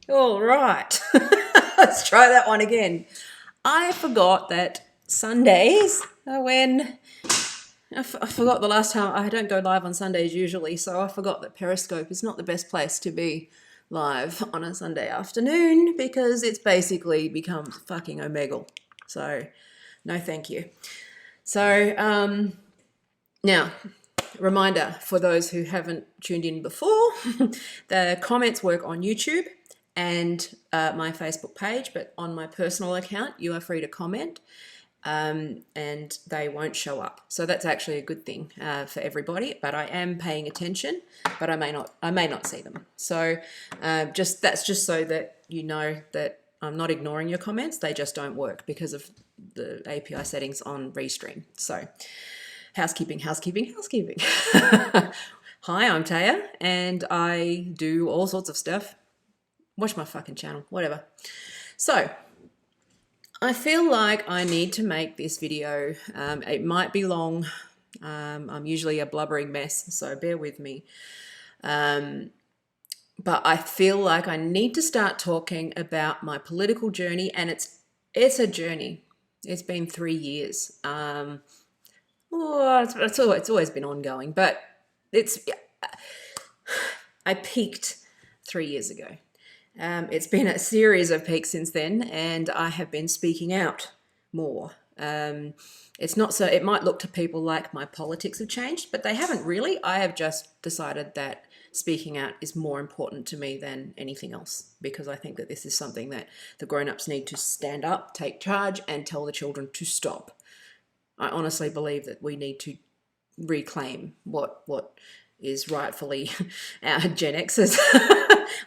All right. Let's try that one again. I forgot that Sundays are when... I forgot the last time. I don't go live on Sundays usually, so I forgot that Periscope is not the best place to be live on a Sunday afternoon because it's basically become fucking Omegle. So, no thank you. So, now, reminder for those who haven't tuned in before, the comments work on YouTube and my Facebook page, but on my personal account, you are free to comment. And they won't show up. So that's actually a good thing for everybody. But I am paying attention, but I may not see them. So that's just so that you know that I'm not ignoring your comments. They just don't work because of the API settings on Restream. So housekeeping. Hi, I'm Taya, and I do all sorts of stuff. Watch my fucking channel, whatever. So I feel like I need to make this video. It might be long. I'm usually a blubbering mess, so bear with me. But I feel like I need to start talking about my political journey, and it's a journey. It's been 3 years. It's always been ongoing, but I peaked 3 years ago. It's been a series of peaks since then, and I have been speaking out more. It's not so, it might look to people like my politics have changed, but they haven't really. I have just decided that speaking out is more important to me than anything else, because I think that this is something that the grown-ups need to stand up, take charge, and tell the children to stop. I honestly believe that we need to reclaim what is rightfully our Gen X's.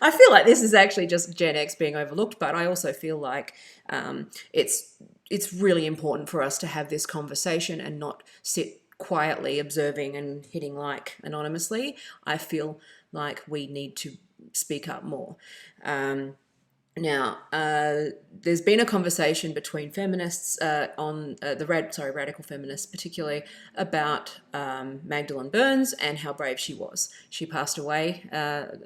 I feel like this is actually just Gen X being overlooked, but I also feel like it's really important for us to have this conversation and not sit quietly observing and hitting like anonymously. I feel like we need to speak up more. Now, there's been a conversation between feminists on radical feminists particularly, about Magdalene Burns and how brave she was. She passed away a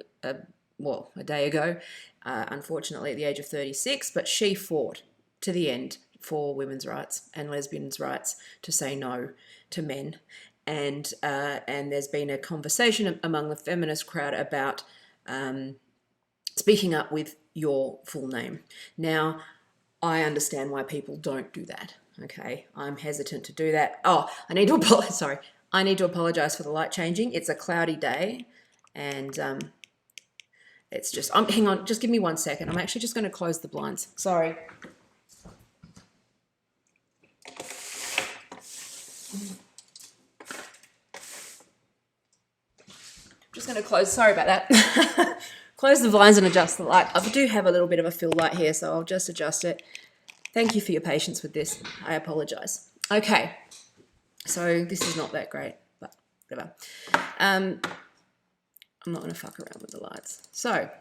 day ago, unfortunately at the age of 36, but she fought to the end for women's rights and lesbians' rights to say no to men. And there's been a conversation among the feminist crowd about speaking up with your full name. Now, I understand why people don't do that. Okay, I'm hesitant to do that. Oh, I need to apologize. Sorry, I need to apologize for the light changing. It's a cloudy day, and it's just. Hang on, just give me 1 second. I'm actually just going to close the blinds. Sorry. Just going to close. Sorry about that. Close the blinds and adjust the light. I do have a little bit of a fill light here, so I'll just adjust it. Thank you for your patience with this. I apologize. Okay, so this is not that great, but whatever. I'm not going to fuck around with the lights. So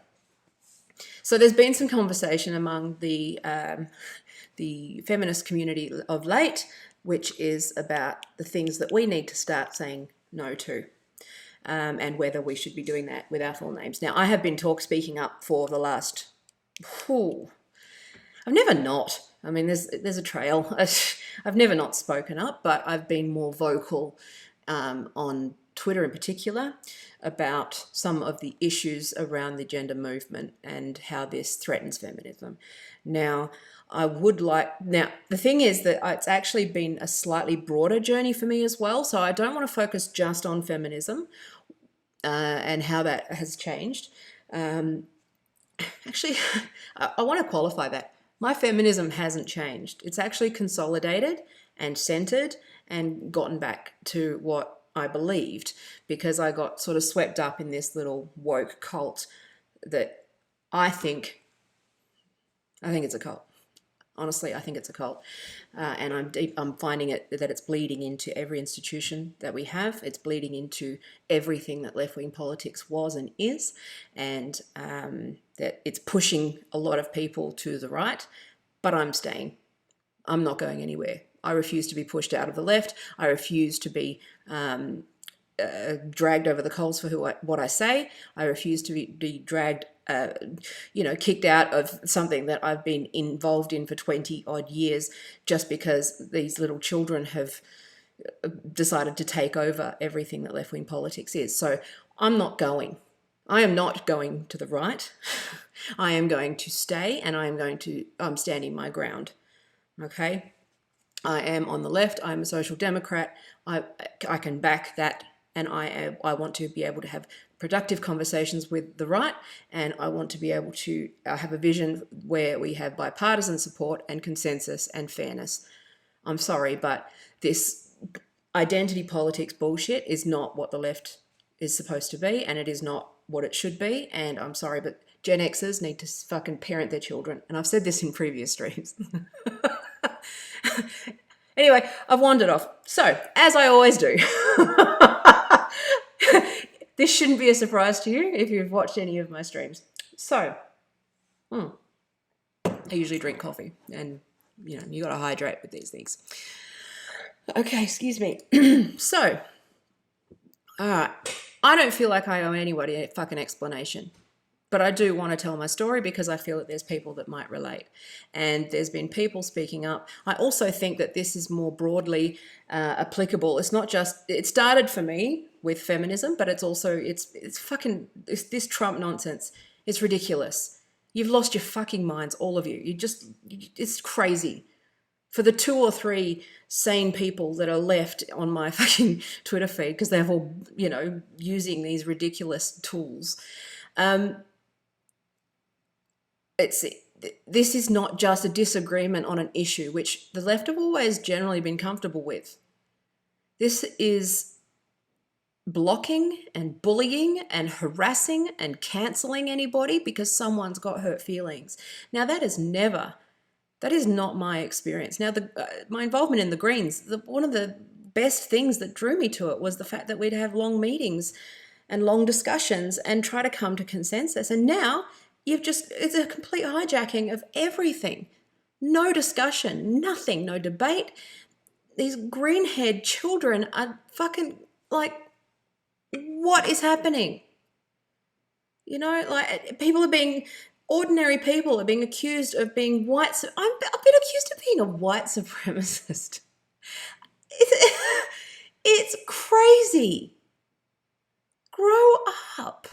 there's been some conversation among the feminist community of late, which is about the things that we need to start saying no to. And whether we should be doing that with our full names. Now, I have been speaking up for the last... I've never not. I mean, there's a trail. I've never not spoken up, but I've been more vocal on Twitter in particular about some of the issues around the gender movement and how this threatens feminism. Now, the thing is that it's actually been a slightly broader journey for me as well. So I don't want to focus just on feminism and how that has changed. Actually, I want to qualify that. My feminism hasn't changed. It's actually consolidated and centered and gotten back to what I believed, because I got sort of swept up in this little woke cult that I think it's a cult. Honestly, I think it's a cult, and I'm finding that it's bleeding into every institution that we have. It's bleeding into everything that left-wing politics was and is, and that it's pushing a lot of people to the right. But I'm staying. I'm not going anywhere. I refuse to be pushed out of the left. I refuse to be dragged over the coals for what I say. I refuse to be dragged kicked out of something that I've been involved in for 20 odd years just because these little children have decided to take over everything that left-wing politics is. So I'm not going. I am not going to the right. I am going to stay, and I'm standing my ground. Okay? I am on the left. I'm a social democrat. I can back that, and I want to be able to have productive conversations with the right, and I want to be able to have a vision where we have bipartisan support and consensus and fairness. I'm sorry, but this identity politics bullshit is not what the left is supposed to be, and it is not what it should be. And I'm sorry, but Gen Xers need to fucking parent their children. And I've said this in previous streams. Anyway, I've wandered off. So, as I always do, this shouldn't be a surprise to you if you've watched any of my streams. So, I usually drink coffee, and you got to hydrate with these things. Okay, excuse me. So, all right. I don't feel like I owe anybody a fucking explanation, but I do want to tell my story because I feel that there's people that might relate, and there's been people speaking up. I also think that this is more broadly applicable. It's not just, it started for me with feminism, but it's also, it's this Trump nonsense. It's ridiculous. You've lost your fucking minds, all of you. It's crazy. For the 2 or 3 sane people that are left on my fucking Twitter feed, because they're all, using these ridiculous tools. This is not just a disagreement on an issue, which the left have always generally been comfortable with. This is blocking and bullying and harassing and cancelling anybody because someone's got hurt feelings. Now, that is not my experience. Now, my involvement in the Greens, one of the best things that drew me to it was the fact that we'd have long meetings and long discussions and try to come to consensus. And now it's a complete hijacking of everything. No discussion, nothing, no debate. These green-haired children are fucking like, what is happening? Ordinary people are being accused of being I've been accused of being a white supremacist. It's crazy. Grow up.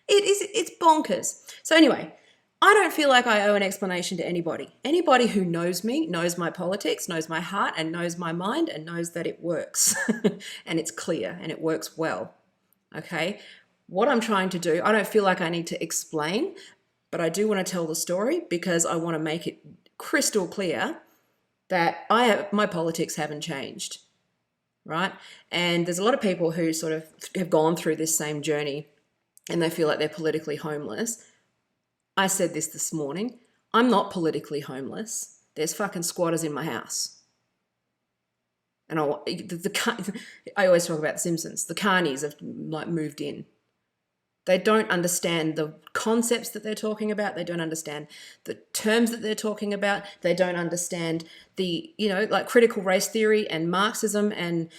It's bonkers. So anyway, I don't feel like I owe an explanation to anybody. Anybody who knows me, knows my politics, knows my heart, and knows my mind, and knows that it works. And it's clear, and it works well. Okay? What I'm trying to do, I don't feel like I need to explain, but I do want to tell the story because I want to make it crystal clear that my politics haven't changed, right? And there's a lot of people who sort of have gone through this same journey and they feel like they're politically homeless. I said this morning. I'm not politically homeless. There's fucking squatters in my house. And I always talk about The Simpsons. The carnies have moved in. They don't understand the concepts that they're talking about. They don't understand the terms that they're talking about. They don't understand the, critical race theory and Marxism and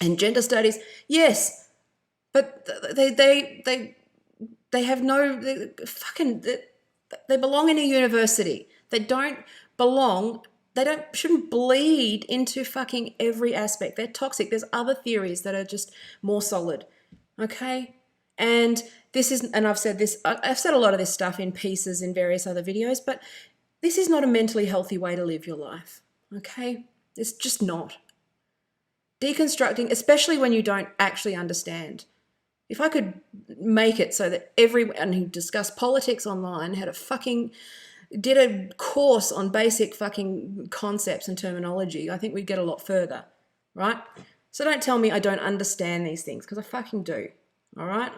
gender studies. Yes, but they have no, they belong in a university. They don't belong, shouldn't bleed into fucking every aspect. They're toxic. There's other theories that are just more solid. Okay, and I've said this, I've said a lot of this stuff in pieces in various other videos, but this is not a mentally healthy way to live your life, okay? It's just not. Deconstructing, especially when you don't actually understand. If I could make it so that everyone who discussed politics online did a course on basic fucking concepts and terminology, I think we'd get a lot further, right? So don't tell me I don't understand these things, because I fucking do, all right?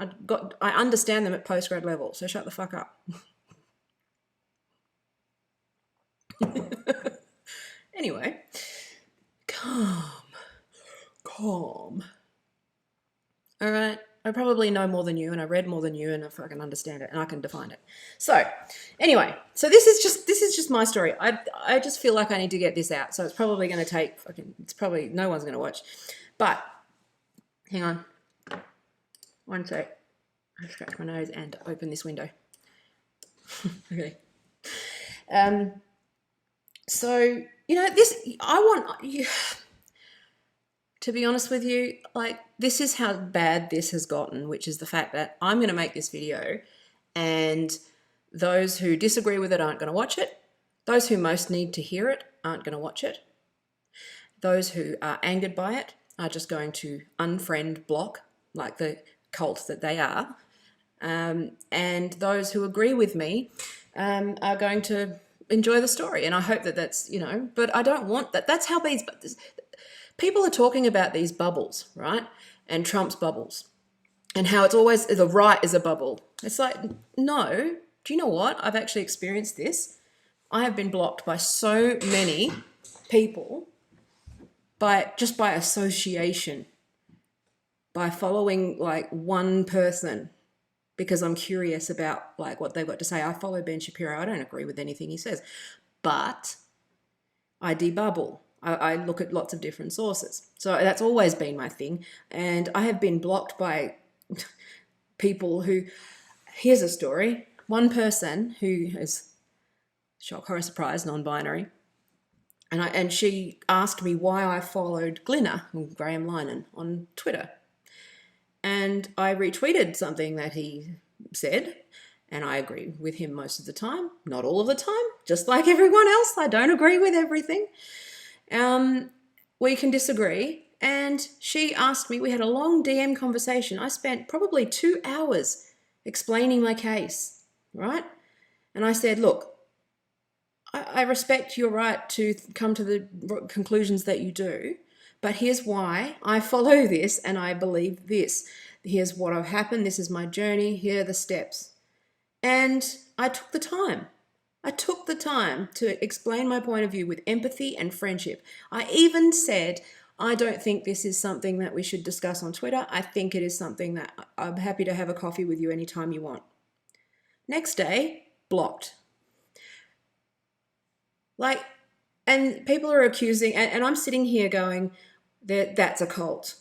I understand them at postgrad level, so shut the fuck up. Anyway, calm. All right? I probably know more than you, and I read more than you, and I fucking understand it, and I can define it. So anyway, this is just my story. I just feel like I need to get this out, so it's probably going to take no one's going to watch. But, hang on. One sec. I scratch my nose and open this window. Okay. So, I want you, to be honest with you, like, this is how bad this has gotten, which is the fact that I'm going to make this video and those who disagree with it aren't going to watch it. Those who most need to hear it aren't going to watch it. Those who are angered by it are just going to unfriend, block, like the cult that they are. And those who agree with me are going to enjoy the story. And I hope that that's, but I don't want that. That's how people are talking about these bubbles, right? And Trump's bubbles and how it's always the right is a bubble. It's like, no, do you know what? I've actually experienced this. I have been blocked by so many people just by association, by following like one person because I'm curious about like what they've got to say. I follow Ben Shapiro. I don't agree with anything he says, but I debubble. I look at lots of different sources. So that's always been my thing. And I have been blocked by people who, here's a story. One person who is, shock, horror, surprise, non-binary, and she asked me why I followed Glinner, Graham Linehan, on Twitter. And I retweeted something that he said, and I agree with him most of the time, not all of the time, just like everyone else. I don't agree with everything. We can disagree. And she asked me, we had a long DM conversation. I spent probably 2 hours explaining my case, right? And I said, look, I respect your right to come to the conclusions that you do, but here's why I follow this and I believe this. Here's what have happened. This is my journey. Here are the steps. And I took the time. I took the time to explain my point of view with empathy and friendship. I even said, I don't think this is something that we should discuss on Twitter. I think it is something that I'm happy to have a coffee with you anytime you want. Next day, blocked. Like, and people are accusing, and I'm sitting here going, that's a cult,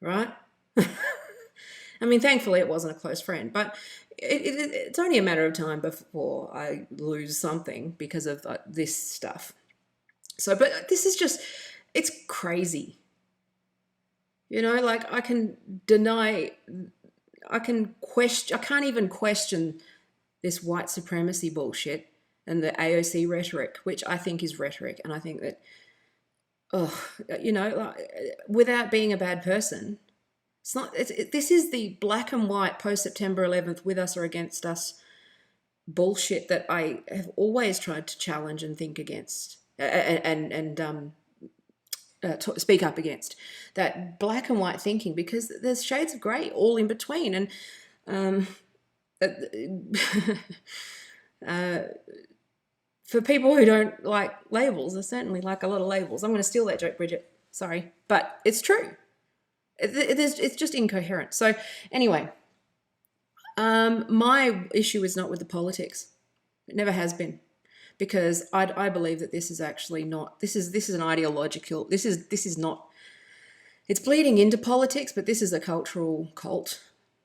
right? I mean, thankfully it wasn't a close friend, but it's only a matter of time before I lose something because of this stuff. So, but this is just, it's crazy. Like I can't even question this white supremacy bullshit and the AOC rhetoric, which I think is rhetoric. And I think that, without being a bad person, it's not. This is the black and white post-September 11th, with us or against us bullshit that I have always tried to challenge and think against and speak up against. That black and white thinking, because there's shades of grey all in between. And for people who don't like labels, I certainly like a lot of labels. I'm going to steal that joke, Bridget. Sorry. But it's true. It's just incoherent. So anyway, my issue is not with the politics. It never has been. Because I believe that this is actually not, this is an ideological, this is not, it's bleeding into politics, but this is a cultural cult.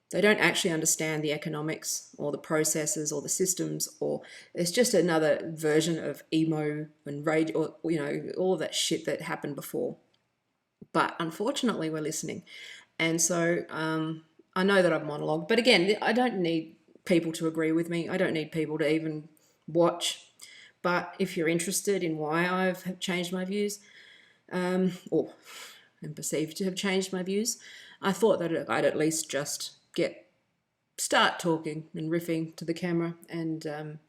They don't actually understand the economics or the processes or the systems, or it's just another version of emo and rage, or all of that shit that happened before. But unfortunately, we're listening. And so I know that I've monologued, but again, I don't need people to agree with me. I don't need people to even watch. But if you're interested in why I've changed my views, or am perceived to have changed my views, I thought that I'd at least just start talking and riffing to the camera, and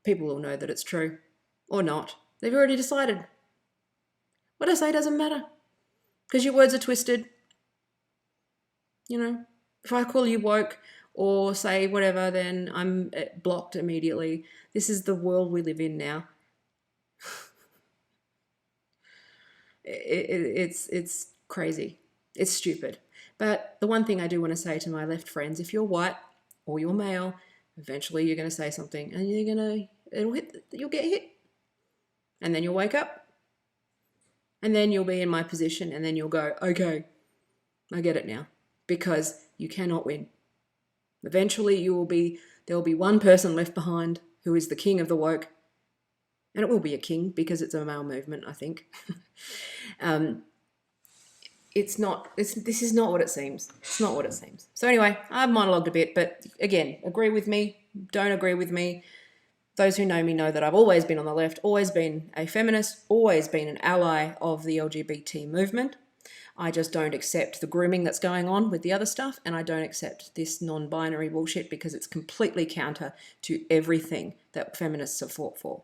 people will know that it's true or not. They've already decided. What I say doesn't matter, because your words are twisted. If I call you woke or say whatever, then I'm blocked immediately. This is the world we live in now. It's crazy. It's stupid. But the one thing I do want to say to my left friends, if you're white or you're male, eventually you're going to say something and you'll get hit. And then you'll wake up. And then you'll be in my position, and then you'll go, okay, I get it now. Because you cannot win. Eventually there will be one person left behind who is the king of the woke. And it will be a king because it's a male movement, I think. This is not what it seems. It's not what it seems. So anyway, I've monologued a bit, but again, agree with me, don't agree with me. Those who know me know that I've always been on the left, always been a feminist, always been an ally of the LGBT movement. I just don't accept the grooming that's going on with the other stuff, and I don't accept this non-binary bullshit because it's completely counter to everything that feminists have fought for.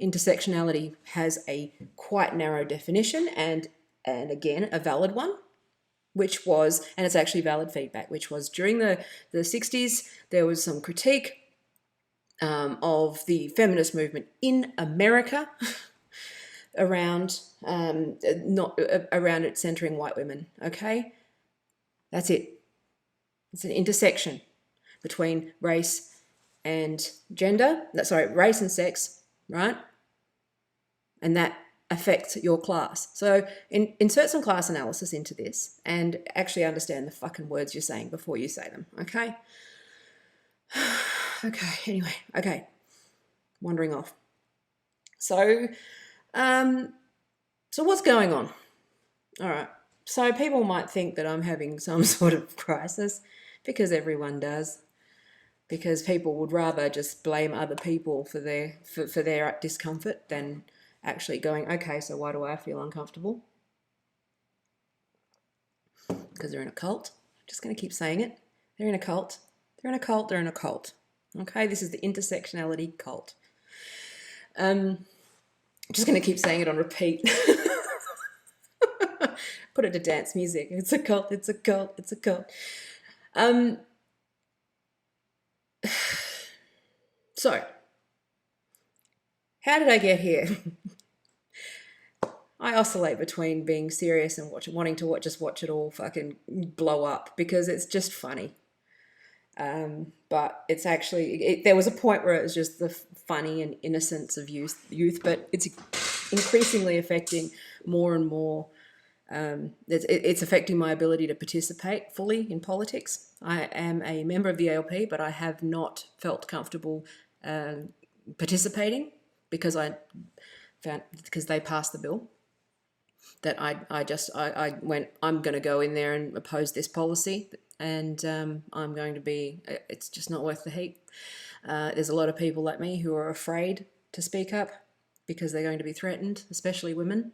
Intersectionality has a quite narrow definition and again, a valid one, which was, and it's actually valid feedback, which was during the 60s, there was some critique of the feminist movement in America around around it centering white women. Okay, that's it. It's an intersection between race and gender. Race and sex, right? And that affects your class. So insert some class analysis into this and actually understand the fucking words you're saying before you say them. Okay. Anyway. Okay. Wandering off. So what's going on? All right. So people might think that I'm having some sort of crisis because everyone does. Because people would rather just blame other people for their discomfort than actually going, okay, so why do I feel uncomfortable? Because they're in a cult. I'm just going to keep saying it. They're in a cult. They're in a cult. They're in a cult. Okay, this is the intersectionality cult. I'm just going to keep saying it on repeat. Put it to dance music. It's a cult. It's a cult. It's a cult. So, how did I get here? I oscillate between being serious and wanting to just watch it all fucking blow up because it's just funny. But it's actually, there was a point where it was just the funny and innocence of youth, but it's increasingly affecting more and more. It's affecting my ability to participate fully in politics. I am a member of the ALP, but I have not felt comfortable participating because they passed the bill. That I went, I'm going to go in there and oppose this policy, and I'm going to be, it's just not worth the heat. There's a lot of people like me who are afraid to speak up because they're going to be threatened, especially women.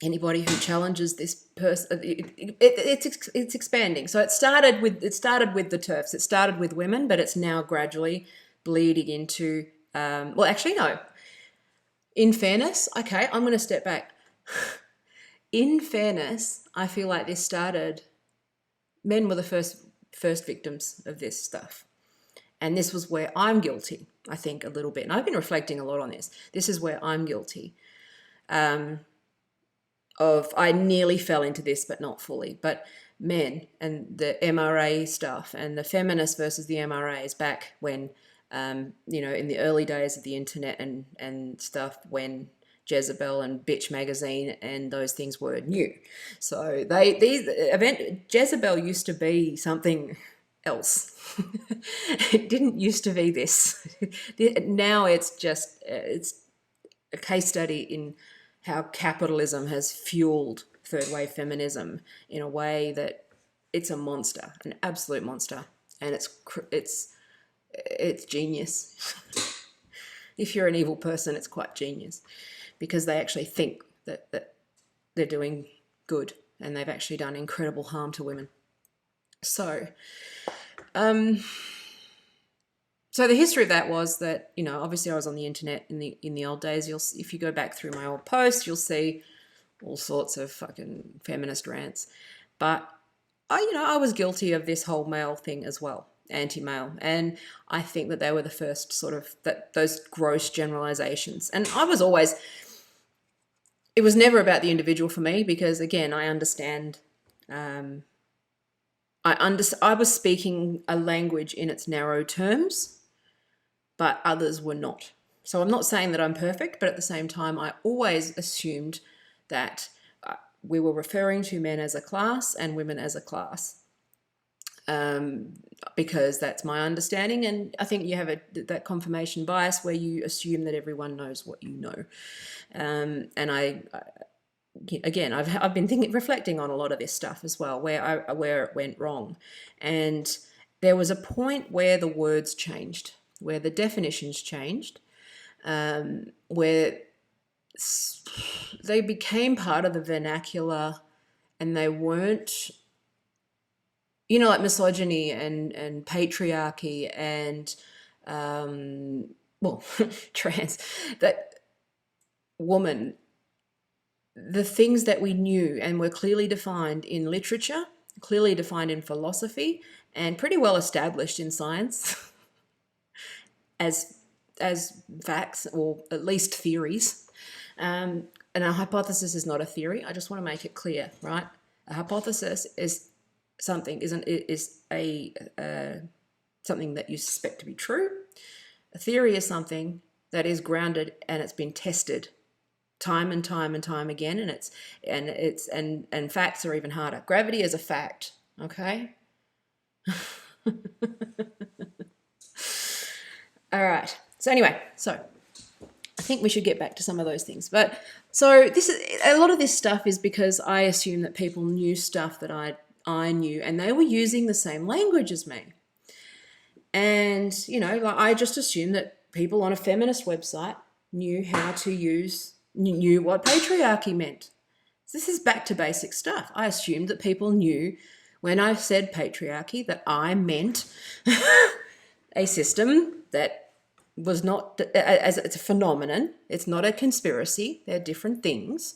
Anybody who challenges this person, it's expanding. So it started with the TERFs. It started with women, but it's now gradually bleeding into. Well, actually, no. In fairness, okay, I'm going to step back. In fairness, I feel like this started. Men were the first victims of this stuff, and this was where I'm guilty. I think a little bit, and I've been reflecting a lot on this. This is where I'm guilty. I nearly fell into this, but not fully. But men and the MRA stuff and the feminists versus the MRAs back when, in the early days of the internet and stuff, when Jezebel and Bitch magazine and those things were new. So Jezebel used to be something else. It didn't used to be this. Now it's just it's a case study in how capitalism has fueled third wave feminism in a way that it's a monster, an absolute monster, and it's genius. If you're an evil person, it's quite genius because they actually think that they're doing good and they've actually done incredible harm to women. So, so the history of that was that, obviously I was on the internet in the old days. If you go back through my old posts, you'll see all sorts of fucking feminist rants. But I was guilty of this whole male thing as well, anti-male. And I think that they were the first sort of those gross generalizations. And it was never about the individual for me because, again, I understand. I was speaking a language in its narrow terms, but others were not. So I'm not saying that I'm perfect, but at the same time, I always assumed that we were referring to men as a class and women as a class, because that's my understanding. And I think you have that confirmation bias where you assume that everyone knows what you know. And again, I've been reflecting on a lot of this stuff as well, where it went wrong. And there was a point where the words changed, where the definitions changed, where they became part of the vernacular, and they weren't, like misogyny and patriarchy and, trans, that woman, the things that we knew and were clearly defined in literature, clearly defined in philosophy, and pretty well established in science as facts, or at least theories. And a hypothesis is not a theory. I just want to make it clear, right? A hypothesis is something something that you suspect to be true. A theory is something that is grounded and it's been tested time and time and time again, and facts are even harder. Gravity is a fact, okay? All right. So anyway, I think we should get back to some of those things. But so a lot of this stuff is because I assume that people knew stuff that I knew, and they were using the same language as me. And, I just assumed that people on a feminist website knew what patriarchy meant. This is back to basic stuff. I assumed that people knew when I said patriarchy that I meant a system that was not, as it's a phenomenon, it's not a conspiracy, they're different things,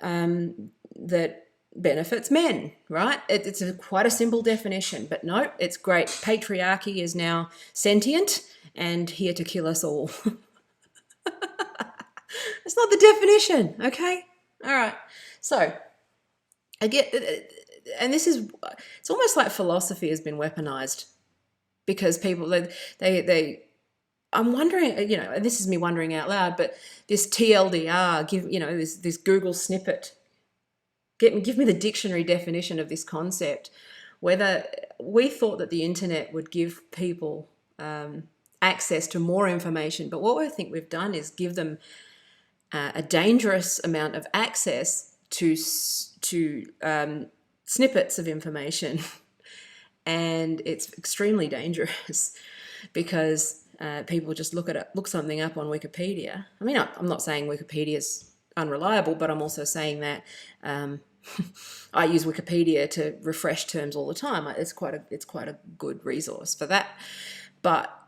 that benefits men, right? It's quite a simple definition, but no, it's great. Patriarchy is now sentient and here to kill us all. It's not the definition, okay? All right. So I get, and it's almost like philosophy has been weaponized, because people, I'm wondering, and this is me wondering out loud, but this TLDR, this Google snippet, give me the dictionary definition of this concept, whether we thought that the internet would give people access to more information, but what I think we've done is give them a dangerous amount of access to snippets of information, and it's extremely dangerous because people just look something up on Wikipedia. I mean, I'm not saying Wikipedia is unreliable, but I'm also saying that I use Wikipedia to refresh terms all the time. It's quite a good resource for that. But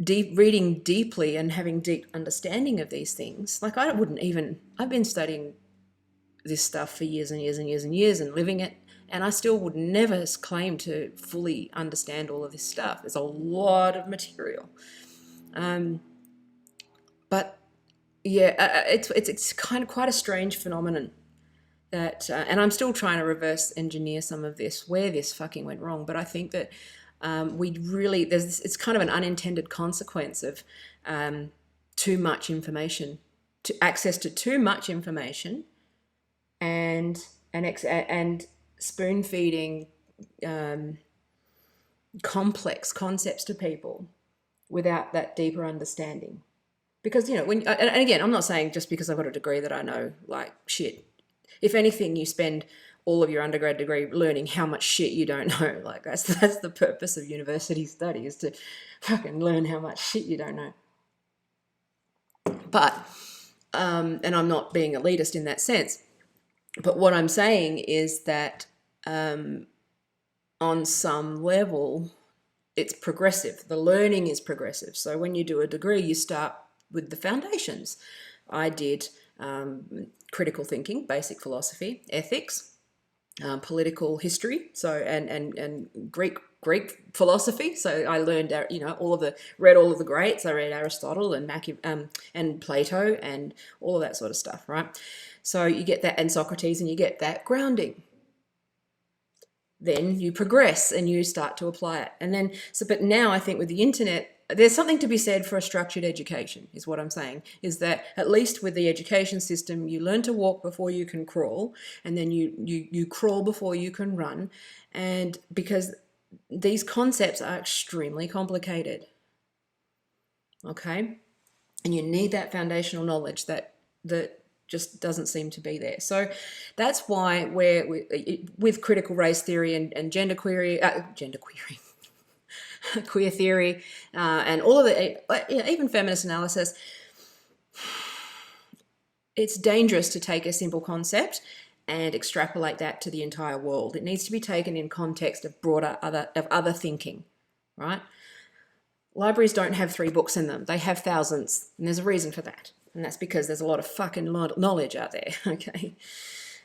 reading deeply and having deep understanding of these things, like I've been studying this stuff for years and years and years and years and living it, and I still would never claim to fully understand all of this stuff. There's a lot of material. But yeah, it's kind of quite a strange phenomenon that, and I'm still trying to reverse engineer some of this, where this fucking went wrong. But I think that it's kind of an unintended consequence of too much information, access to too much information, and spoon feeding complex concepts to people without that deeper understanding. Because, and again, I'm not saying just because I've got a degree that I know like shit. If anything, you spend all of your undergrad degree learning how much shit you don't know. Like that's the purpose of university study, is to fucking learn how much shit you don't know. But, and I'm not being elitist in that sense, but what I'm saying is that on some level, it's progressive. The learning is progressive. So when you do a degree, you start with the foundations. I did critical thinking, basic philosophy, ethics, political history, so and Greek philosophy. So I learned, read all of the greats. I read Aristotle and Plato and all of that sort of stuff, right? So you get that, and Socrates, and you get that grounding. Then you progress and you start to apply it. And then, but now I think with the internet, there's something to be said for a structured education, is what I'm saying, is that at least with the education system, you learn to walk before you can crawl, and then you crawl before you can run. And because these concepts are extremely complicated, okay? And you need that foundational knowledge that just doesn't seem to be there. So that's why with critical race theory and gender query, queer theory, and all of it, even feminist analysis, it's dangerous to take a simple concept and extrapolate that to the entire world. It needs to be taken in context of broader other thinking, right? Libraries don't have 3 books in them. They have thousands, and there's a reason for that. And that's because there's a lot of fucking knowledge out there, okay?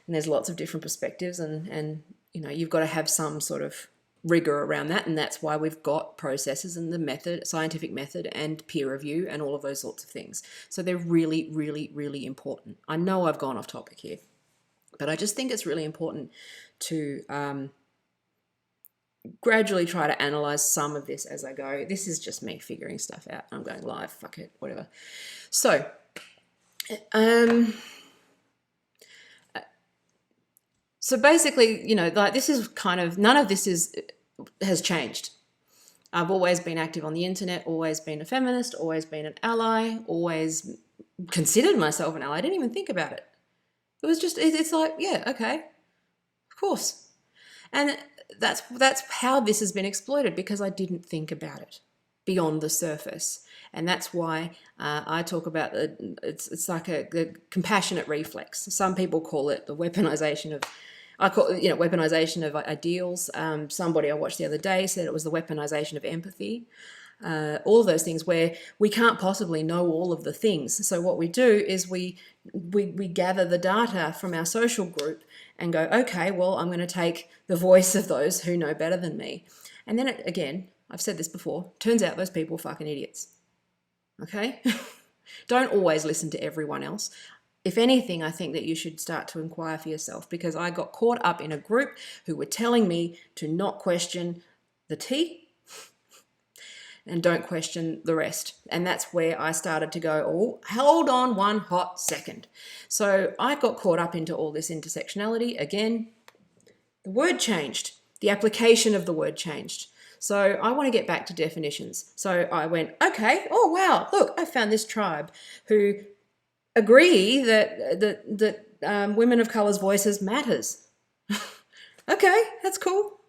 And there's lots of different perspectives, and you know, you've got to have some sort of rigor around that, and that's why we've got processes and the method, scientific method, and peer review, and all of those sorts of things. So they're really, really, really important. I know I've gone off topic here, but I just think it's really important to gradually try to analyze some of this as I go. This is just me figuring stuff out. I'm going live, fuck it, whatever. So, so basically, you know, like, this is kind of, none of this has changed. I've always been active on the internet, always been a feminist, always been an ally, always considered myself an ally. I didn't even think about it. It was just, it's like, yeah, okay, of course. And that's how this has been exploited, because I didn't think about it beyond the surface. And that's why I talk about it's like a compassionate reflex. Some people call it the weaponization of, I call it, you know, weaponization of ideals. Somebody I watched the other day said it was the weaponization of empathy. All of those things where we can't possibly know all of the things. So what we do is we gather the data from our social group and go, okay, well, I'm going to take the voice of those who know better than me. And then again, I've said this before, turns out those people are fucking idiots. Okay? Don't always listen to everyone else. If anything, I think that you should start to inquire for yourself, because I got caught up in a group who were telling me to not question the tea and don't question the rest. And that's where I started to go, oh, hold on one hot second. So I got caught up into all this intersectionality. Again, the word changed. The application of the word changed. So I want to get back to definitions. So I went, okay, oh, wow, look, I found this tribe who agree that women of colour's voices matters. Okay, that's cool.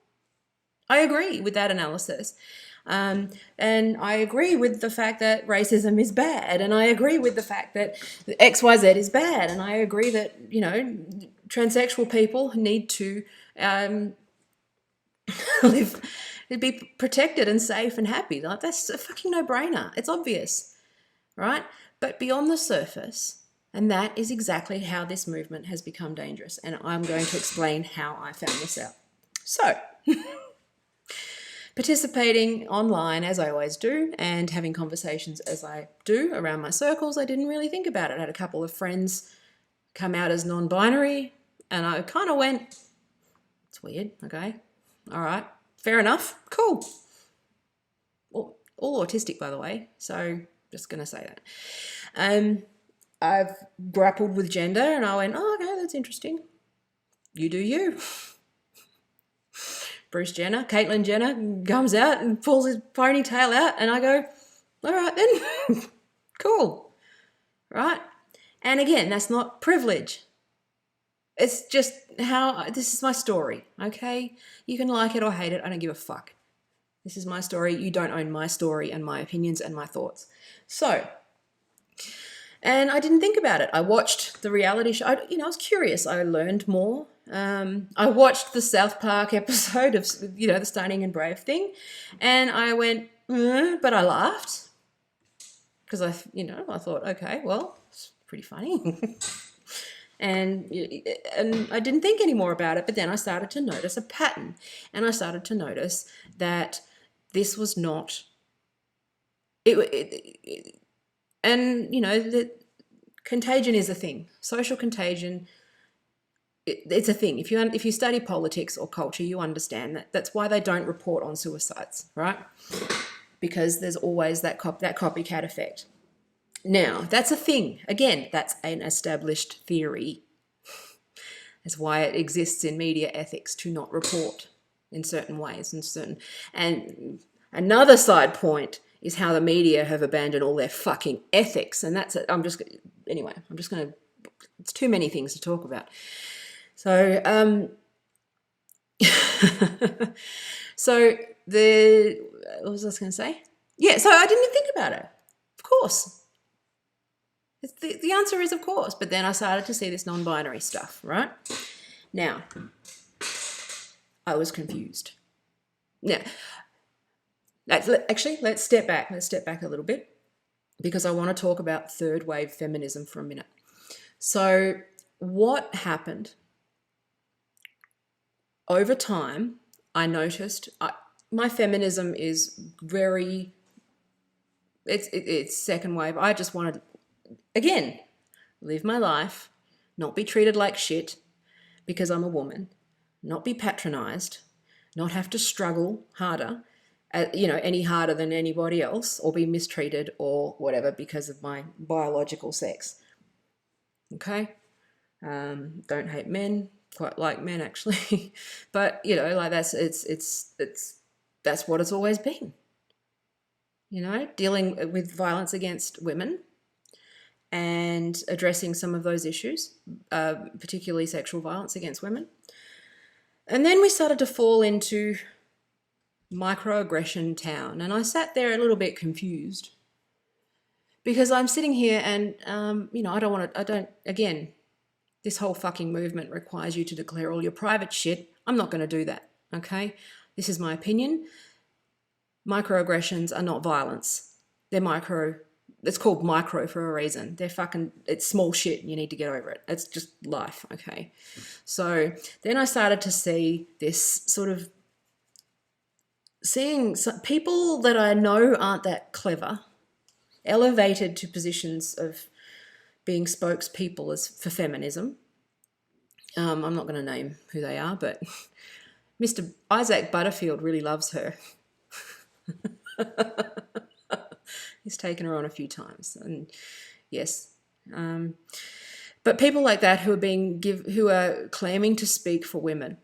I agree with that analysis. And I agree with the fact that racism is bad, and I agree with the fact that XYZ is bad, and I agree that, you know, transsexual people need to live, be protected and safe and happy. Like, that's a fucking no-brainer. It's obvious, right? But beyond the surface, and that is exactly how this movement has become dangerous, and I'm going to explain how I found this out. So, participating online, as I always do, and having conversations as I do around my circles, I didn't really think about it. I had a couple of friends come out as non-binary, and I kind of went, it's weird, okay, all right, fair enough, cool. All autistic, by the way, so just going to say that. I've grappled with gender, and I went, oh, okay, that's interesting. You do you. Bruce Jenner, Caitlyn Jenner comes out and pulls his ponytail out, and I go, all right then, cool, right? And again, that's not privilege. It's just how, this is my story, okay? You can like it or hate it, I don't give a fuck. This is my story, you don't own my story and my opinions and my thoughts. So, and I didn't think about it. I watched the reality show, I was curious, I learned more. I watched the South Park episode of, the Stunning and Brave thing, and I went, but I laughed because I thought, okay, well, it's pretty funny. and I didn't think any more about it, but then I started to notice a pattern, and I started to notice that this was not, that contagion is a thing. Social contagion, it's a thing. If you study politics or culture, you understand that. That's why they don't report on suicides, right? because there's always that copycat effect. Now, that's a thing. Again, that's an established theory. That's why it exists in media ethics to not report in certain ways and another side point is how the media have abandoned all their fucking ethics, and that's it. I'm just gonna. It's too many things to talk about. So, what was I going to say? Yeah, so I didn't even think about it. Of course. The answer is of course, but then I started to see this non-binary stuff, right? Now, I was confused. Now, let's step back. Let's step back a little bit because I want to talk about third wave feminism for a minute. So what happened? Over time, I noticed my feminism is very, it's second wave. I just wanted, again, live my life, not be treated like shit because I'm a woman, not be patronized, not have to struggle harder, any harder than anybody else, or be mistreated or whatever because of my biological sex. Okay? Don't hate men, quite like men actually, but that's what it's always been. Dealing with violence against women and addressing some of those issues, particularly sexual violence against women. And then we started to fall into microaggression town, and I sat there a little bit confused because I'm sitting here and again, this whole fucking movement requires you to declare all your private shit. I'm not going to do that, okay? This is my opinion. Microaggressions are not violence. They're micro. It's called micro for a reason. It's small shit. You need to get over it. It's just life, okay? So then I started to see this sort of seeing some people that I know aren't that clever, elevated to positions of being spokespeople for feminism. I'm not going to name who they are, but Mr. Isaac Butterfield really loves her. He's taken her on a few times, and yes, but people like that who are claiming to speak for women,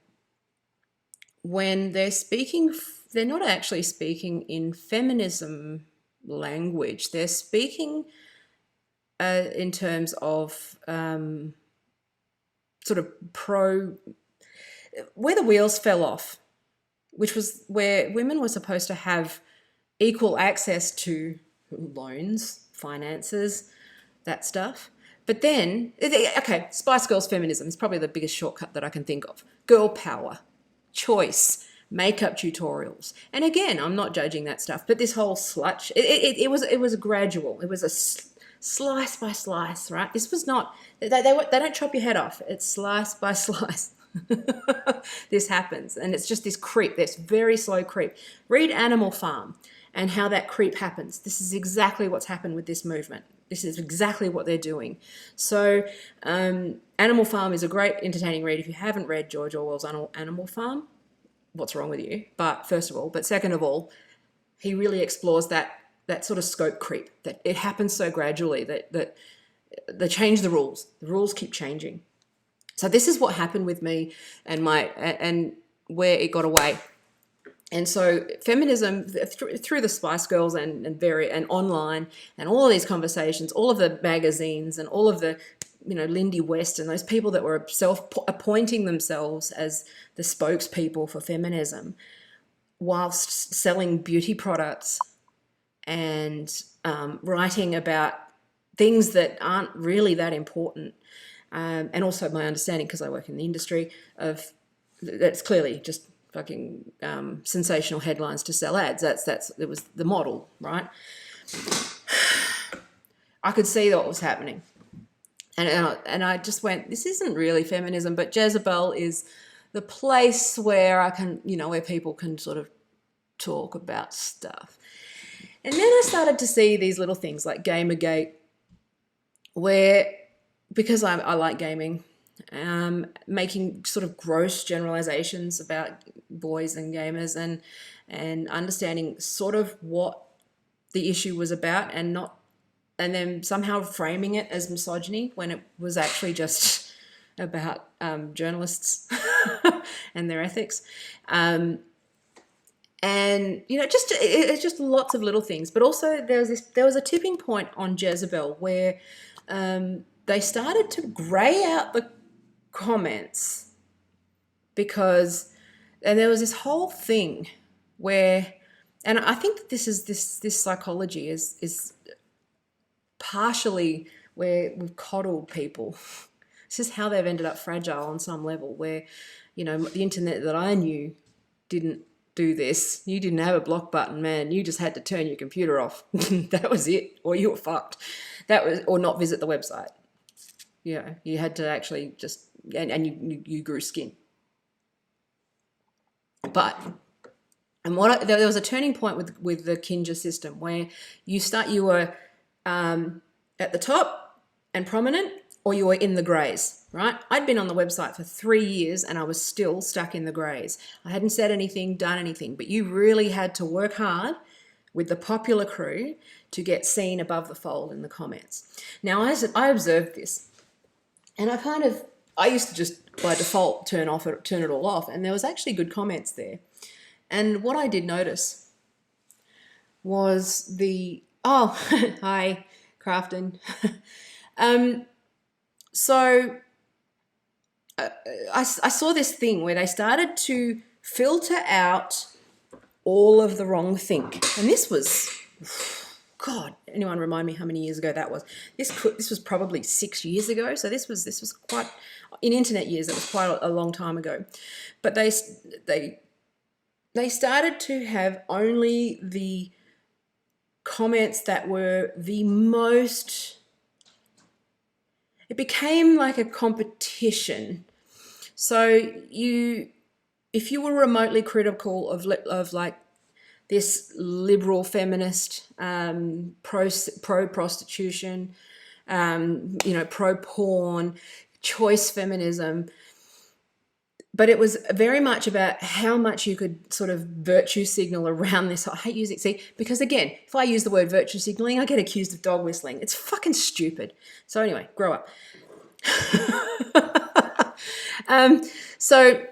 when they're speaking, they're not actually speaking in feminism language. They're speaking in terms of sort of where the wheels fell off, which was where women were supposed to have equal access to loans, finances, that stuff. But then, okay, Spice Girls feminism is probably the biggest shortcut that I can think of. Girl power, choice, makeup tutorials. And again, I'm not judging that stuff, but this whole slut, it was gradual. It was a slice by slice, right? This was not, they don't chop your head off. It's slice by slice. This happens, and it's just this creep, this very slow creep. Read Animal Farm and how that creep happens. This is exactly what's happened with this movement. This is exactly what they're doing. So Animal Farm is a great entertaining read. If you haven't read George Orwell's Animal Farm, what's wrong with you? But second of all, he really explores that sort of scope creep, that it happens so gradually that they change the rules. The rules keep changing. So this is what happened with me and where it got away. And so feminism through the Spice Girls and online and all of these conversations, all of the magazines and all of the, Lindy West and those people that were self-appointing themselves as the spokespeople for feminism whilst selling beauty products and writing about things that aren't really that important. And also my understanding, because I work in the industry, of that's clearly just fucking sensational headlines to sell ads. It was the model, right? I could see what was happening, and I just went, this isn't really feminism, but Jezebel is the place where I can, where people can sort of talk about stuff. And then I started to see these little things like Gamergate, where, because I like gaming, making sort of gross generalizations about boys and gamers and understanding sort of what the issue was about, and then somehow framing it as misogyny when it was actually just about journalists and their ethics. And it's just lots of little things. But also there was a tipping point on Jezebel where they started to grey out the comments and there was this whole thing where, and I think this psychology is partially where we've coddled people. This is how they've ended up fragile on some level, where, the internet that I knew didn't do this. You didn't have a block button, man. You just had to turn your computer off. That was it, or you were fucked. Or not visit the website. You had to actually just, and you grew skin. There was a turning point with the Kinja system where you were at the top and prominent, or you were in the greys, right? I'd been on the website for 3 years and I was still stuck in the greys. I hadn't said anything, done anything, but you really had to work hard with the popular crew to get seen above the fold in the comments. Now, I observed this, and I used to just by default turn it all off, and there was actually good comments there. And what I did notice was hi, Crafton. So I saw this thing where they started to filter out all of the wrong think. And this was, God, anyone remind me how many years ago that was? This was probably 6 years ago. So this was quite, in internet years, it was quite a long time ago. But they started to have only the comments that were the most, it became like a competition. So if you were remotely critical of like this liberal feminist, pro prostitution, pro porn, choice feminism, but it was very much about how much you could sort of virtue signal around this. I hate using, because again, if I use the word virtue signaling, I get accused of dog whistling. It's fucking stupid. So anyway, grow up. So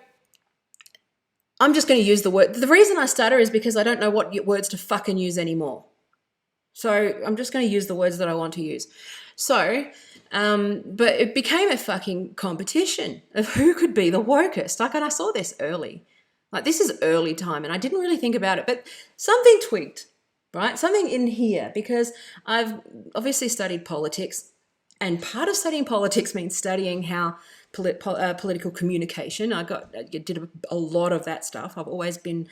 I'm just going to use the word. The reason I stutter is because I don't know what words to fucking use anymore. So I'm just going to use the words that I want to use. So, but it became a fucking competition of who could be the wokest. And I saw this early. This is early time, and I didn't really think about it, but something tweaked, right? Something in here, because I've obviously studied politics, and part of studying politics means studying how political communication. I did a lot of that stuff. I've always been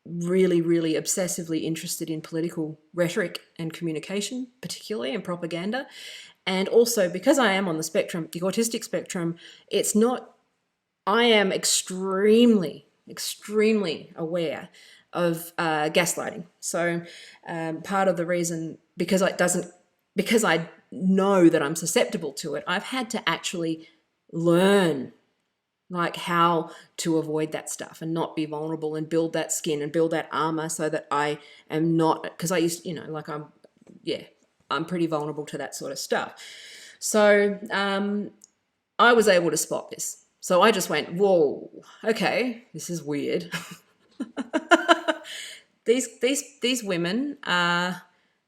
really, really obsessively interested in political rhetoric and communication, particularly, and propaganda. And also, because I am on the spectrum, the autistic spectrum, I am extremely, extremely aware of gaslighting. So part of the reason, because I know that I'm susceptible to it, I've had to actually learn how to avoid that stuff and not be vulnerable and build that skin and build that armor so that I am not, because I used, I'm pretty vulnerable to that sort of stuff. So I was able to spot this. So I just went, whoa, okay, this is weird. These women are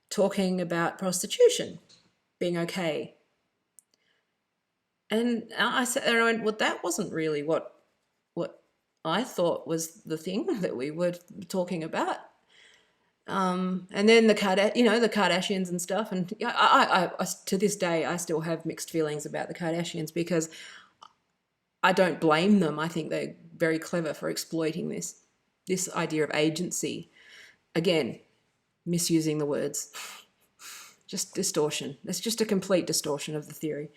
talking about prostitution being okay. And I sat there and I went, well, that wasn't really what I thought was the thing that we were talking about. And then the Kardashians and stuff. And I to this day, I still have mixed feelings about the Kardashians, because I don't blame them. I think they're very clever for exploiting this idea of agency. Again, misusing the words. Just distortion. It's just a complete distortion of the theory.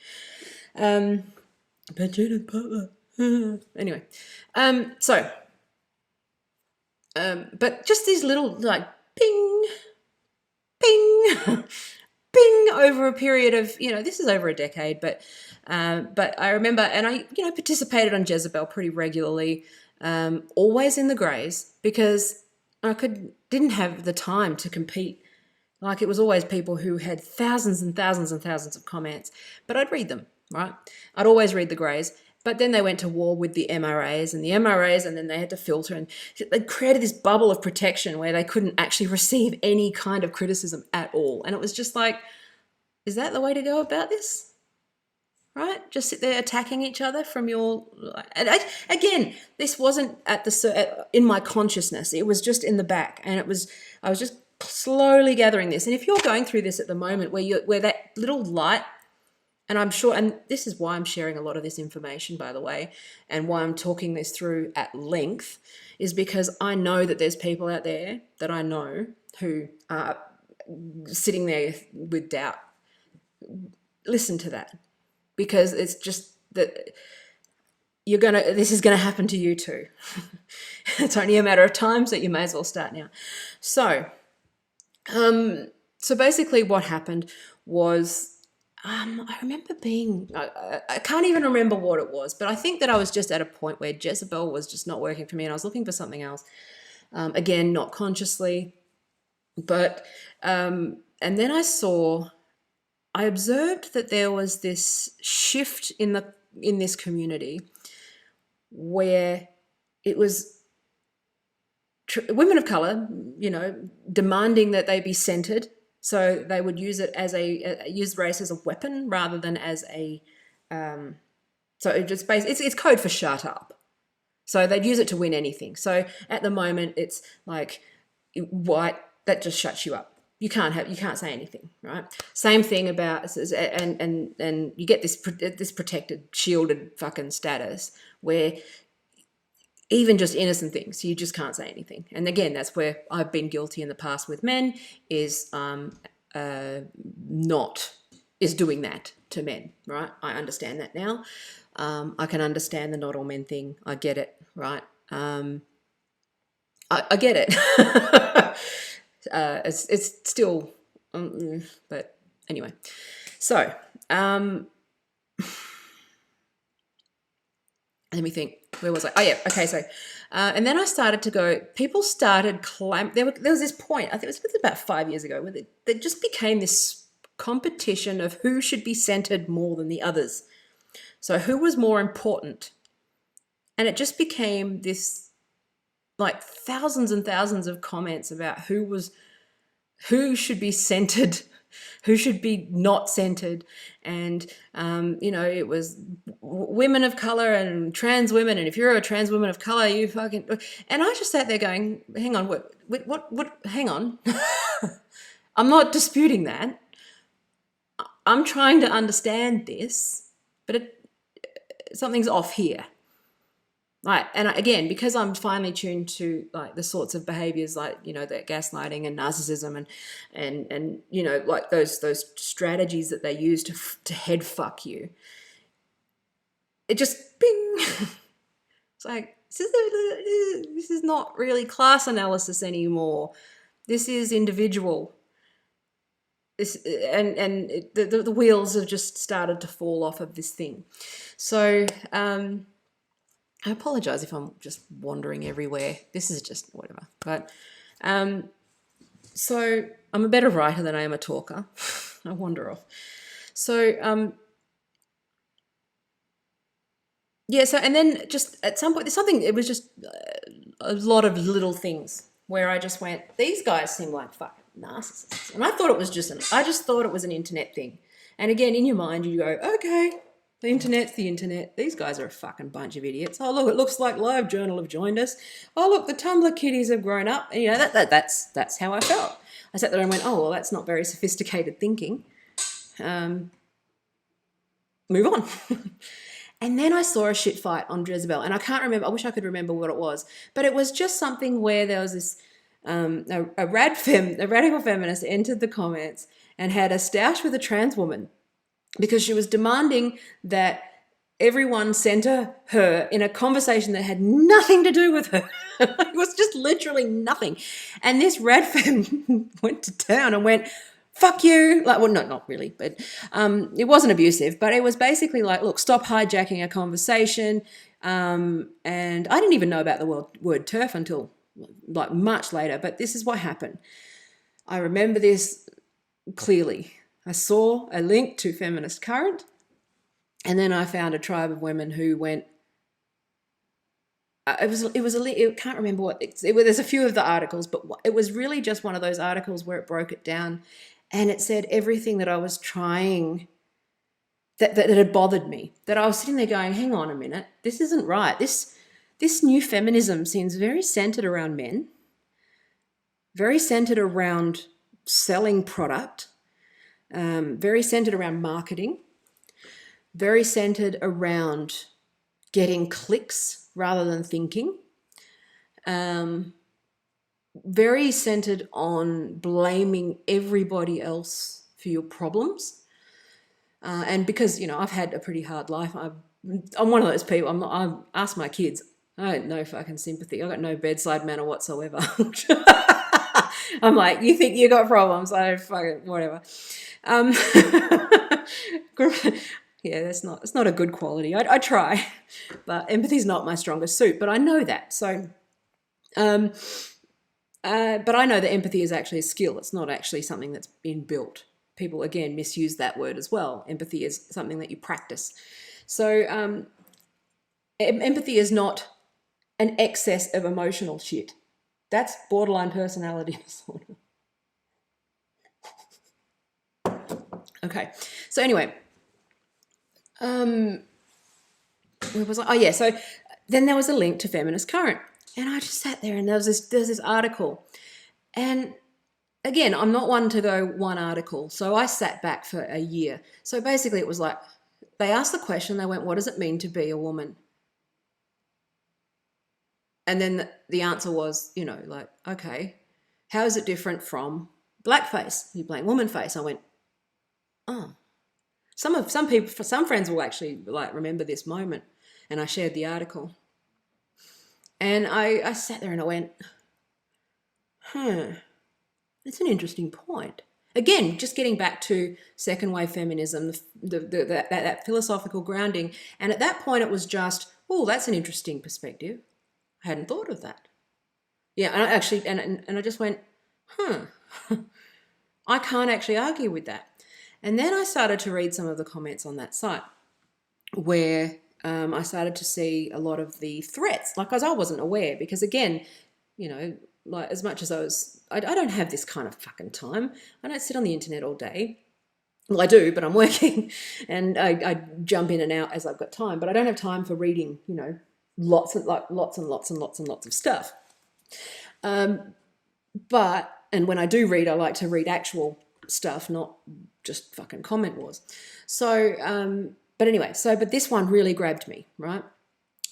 Anyway, but just these little ping, ping, ping over a period of, this is over a decade, but I remember, and I, participated on Jezebel pretty regularly, always in the greys, because didn't have the time to compete. Like, it was always people who had thousands and thousands and thousands of comments, but I'd read them, right? I'd always read the greys. But then they went to war with the MRAs, and then they had to filter, and they created this bubble of protection where they couldn't actually receive any kind of criticism at all. And it was just like, is that the way to go about this? Right? Just sit there attacking each other from your... And again, this wasn't in my consciousness. It was just in the back, and I was just slowly gathering this. And if you're going through this at the moment where that little light... And I'm sure, and this is why I'm sharing a lot of this information, by the way, and why I'm talking this through at length, is because I know that there's people out there that I know who are sitting there with doubt. Listen to that, because it's just that this is gonna happen to you too. It's only a matter of time, so you may as well start now. So basically what happened was, I remember I can't even remember what it was, but I think that I was just at a point where Jezebel was just not working for me, and I was looking for something else. Again, not consciously, but, and then I observed that there was this shift in this community where it was women of color, demanding that they be centered. So they would use it use race as a weapon rather than as so it just it's code for shut up. So they'd use it to win anything. So at the moment, it's like white, that just shuts you up. You can't say anything, right? Same thing about, and you get this protected, shielded fucking status where even just innocent things, you just can't say anything. And again, that's where I've been guilty in the past with men, is doing that to men, right? I understand that now. I can understand the not all men thing. I get it, right? I get it. It's still, but anyway. So, let me think. Where was I? Oh, yeah. Okay, so, and then I started to go, people started there was this point, I think it was about 5 years ago, where there just became this competition of who should be centered more than the others. So who was more important? And it just became this, like, thousands and thousands of comments about who should be centered, who should be not centered. And, it was women of color and trans women. And if you're a trans woman of color, you fucking... And I just sat there going, hang on, what, hang on. I'm not disputing that. I'm trying to understand this, but something's off here. Right. And again, because I'm finely tuned to, like, the sorts of behaviors, like, that gaslighting and narcissism and like those strategies that they use to head fuck you. It just bing. It's like, this is not really class analysis anymore. This is individual. The wheels have just started to fall off of this thing. So, I apologize if I'm just wandering everywhere. This is just whatever. But so I'm a better writer than I am a talker. I wander off. So so, and then just at some point, it was just a lot of little things where I just went, these guys seem like fucking narcissists. And I thought it was I just thought it was an internet thing. And again, in your mind, you go, okay, the internet's the internet. These guys are a fucking bunch of idiots. Oh, look, it looks like LiveJournal have joined us. Oh, look, the Tumblr kiddies have grown up. And, that's how I felt. I sat there and went, oh, well, that's not very sophisticated thinking. Move on. And then I saw a shit fight on Jezebel, and I can't remember. I wish I could remember what it was, but it was just something where there was this a radical feminist entered the comments and had a stoush with a trans woman because she was demanding that everyone center her in a conversation that had nothing to do with her. It was just literally nothing. And this rad femme went to town and went, fuck you. Like, well, no, not really, but it wasn't abusive, but it was basically like, look, stop hijacking a conversation. And I didn't even know about the word TERF until like much later, but this is what happened. I remember this clearly. I saw a link to Feminist Current, and then I found a tribe of women who went, I can't remember what, there's a few of the articles, but it was really just one of those articles where it broke it down, and it said everything that I was trying, that had bothered me, that I was sitting there going, hang on a minute, this isn't right. This new feminism seems very centered around men, very centered around selling product, very centered around marketing, very centered around getting clicks rather than thinking, very centered on blaming everybody else for your problems. And because, I've had a pretty hard life, I'm one of those people, I ask my kids, I got no fucking sympathy. I got no bedside manner whatsoever. I'm like, you think you got problems? I don't fucking, whatever. Yeah, it's not a good quality. I try, but empathy's not my strongest suit, but I know that. So, but I know that empathy is actually a skill. It's not actually something that's inbuilt. People, again, misuse that word as well. Empathy is something that you practice. So empathy is not an excess of emotional shit. That's borderline personality disorder. Okay, so anyway, where was I? Oh yeah, so then there was a link to Feminist Current, and I just sat there, and there's this article, and again, I'm not one to go one article, so I sat back for a year. So basically, it was like they asked the question, they went, "What does it mean to be a woman?" And then the answer was, like, okay, how is it different from blackface? You blank woman face. I went, oh. Some friends will actually like remember this moment, and I shared the article. And I sat there and I went, that's an interesting point. Again, just getting back to second wave feminism, that philosophical grounding. And at that point, it was just, oh, that's an interesting perspective. I hadn't thought of that. Yeah, and I actually, and I just went, I can't actually argue with that. And then I started to read some of the comments on that site where I started to see a lot of the threats, like as I wasn't aware, because again, like as much as I don't have this kind of fucking time. I don't sit on the internet all day. Well, I do, but I'm working and I jump in and out as I've got time, but I don't have time for reading, lots and lots of stuff. And when I do read, I like to read actual stuff, not just fucking comment wars. So, but anyway, but this one really grabbed me, right?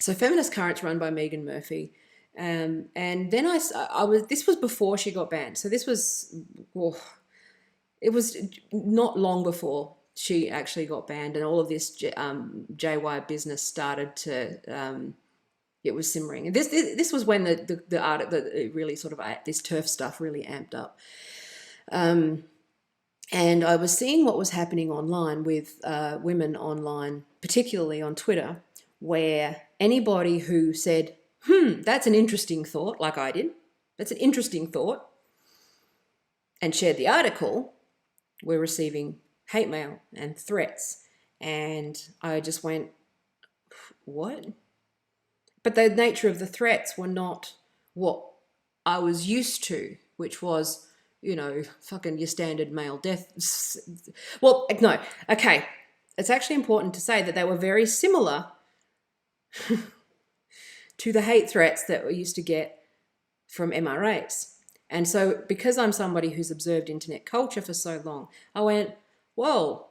So Feminist Current's run by Megan Murphy. And then this was before she got banned. So this was, it was not long before she actually got banned, and all of this JY business started to, it was simmering. And this was when the art, it really sort of, this turf stuff really amped up. And I was seeing what was happening online with women online, particularly on Twitter, where anybody who said, that's an interesting thought, like I did, that's an interesting thought, and shared the article, were receiving hate mail and threats. And I just went, what? But the nature of the threats were not what I was used to, which was, fucking your standard male death. Well, no, okay. It's actually important to say that they were very similar to the hate threats that we used to get from MRAs. And so because I'm somebody who's observed internet culture for so long, I went, whoa,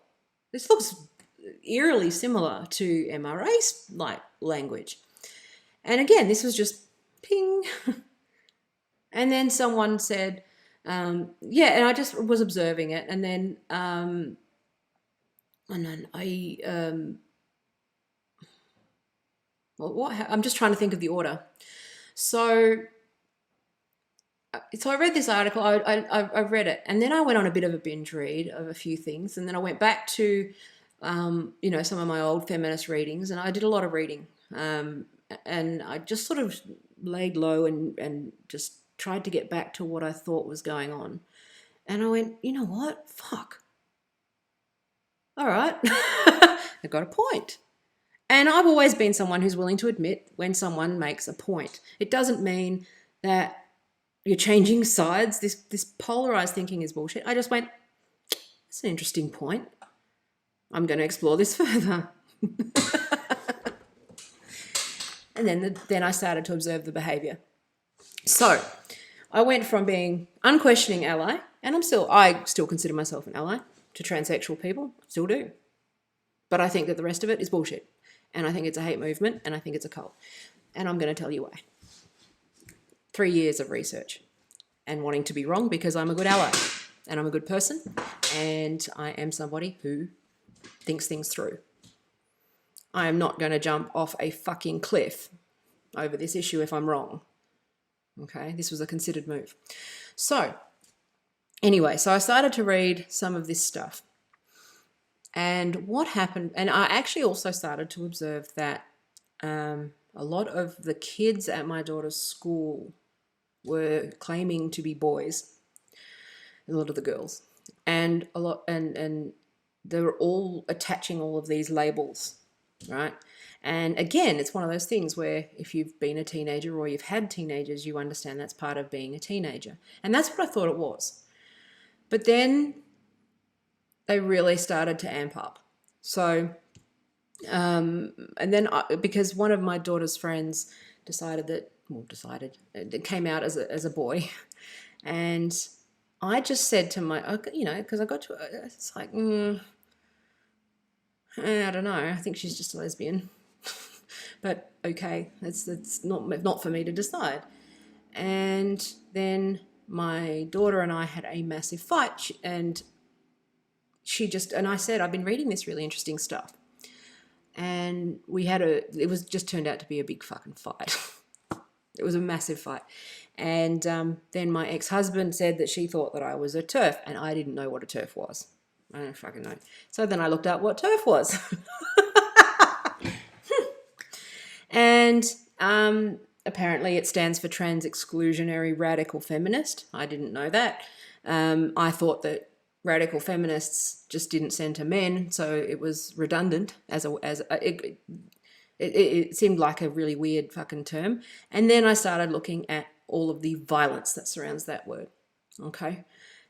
this looks eerily similar to MRA's like language. And again, this was just ping. And then someone said, and I just was observing it. And then, I'm just trying to think of the order. So I read this article, I read it, and then I went on a bit of a binge read of a few things. And then I went back to, some of my old feminist readings, and I did a lot of reading. And I just sort of laid low and just tried to get back to what I thought was going on. And I went, you know what? Fuck. All right. I got a point. And I've always been someone who's willing to admit when someone makes a point. It doesn't mean that you're changing sides. This polarized thinking is bullshit. I just went, that's an interesting point. I'm going to explore this further. And then I started to observe the behavior. So I went from being unquestioning ally, and I still consider myself an ally to transsexual people, still do. But I think that the rest of it is bullshit. And I think it's a hate movement, and I think it's a cult. And I'm going to tell you why. 3 years of research and wanting to be wrong because I'm a good ally and I'm a good person and I am somebody who thinks things through. I am not going to jump off a fucking cliff over this issue if I'm wrong. Okay, this was a considered move. So, anyway, so I started to read some of this stuff. And what happened, and I actually also started to observe that a lot of the kids at my daughter's school were claiming to be boys, a lot of the girls, and they were all attaching all of these labels, right? And again, it's one of those things where if you've been a teenager or you've had teenagers, you understand that's part of being a teenager. And that's what I thought it was. But then they really started to amp up. So, and then because one of my daughter's friends it came out as a boy, and I just said to because I got to, it's like, I don't know, I think she's just a lesbian, but okay, it's not for me to decide. And then my daughter and I had a massive fight, and I said, I've been reading this really interesting stuff. And it was just turned out to be a big fucking fight. It was a massive fight. And then my ex-husband said that she thought that I was a TERF, and I didn't know what a TERF was. I don't fucking know. So then I looked up what TERF was. And apparently it stands for Trans Exclusionary Radical Feminist. I didn't know that. I thought that radical feminists just didn't center men, so it was redundant it seemed like a really weird fucking term. And then I started looking at all of the violence that surrounds that word. Okay,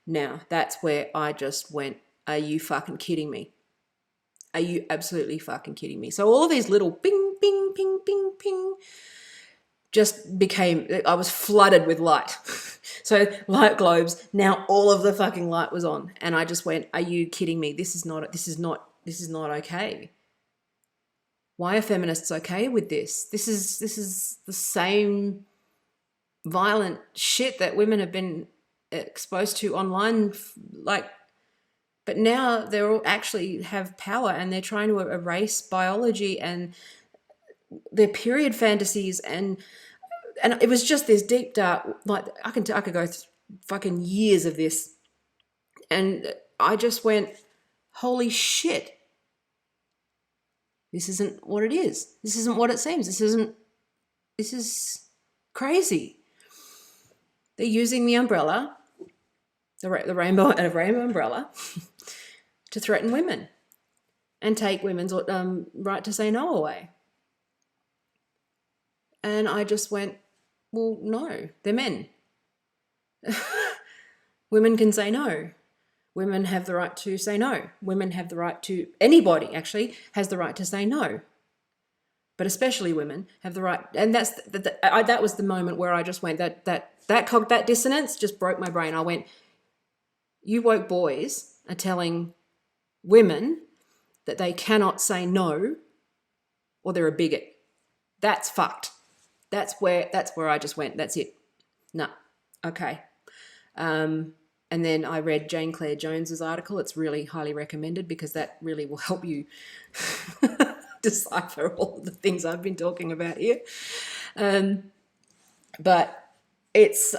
now that's where I just went, are you fucking kidding me? Are you absolutely fucking kidding me? So all of these little ping, ping, ping, ping, ping just became, I was flooded with light. So light globes, now all of the fucking light was on. And I just went, are you kidding me? This is not okay. Why are feminists okay with this? This is the same violent shit that women have been exposed to online, but now they all actually have power, and they're trying to erase biology and their period fantasies, and it was just this deep dark, like I could go through fucking years of this, and I just went, holy shit, this isn't what it is. This isn't what it seems. This is crazy. They're using the umbrella, the rainbow umbrella, to threaten women and take women's right to say no away. And I just went, well, no, they're men. Women can say no. Women have the right to say no. Women have the right to, anybody actually has the right to say no. But especially women have the right, and that was the moment where I just went, that dissonance just broke my brain. I went, you woke boys are telling women that they cannot say no, or they're a bigot. That's fucked. That's where I just went, that's it. No. Okay. And then I read Jane Claire Jones's article. It's really highly recommended because that really will help you decipher all the things I've been talking about here. But it's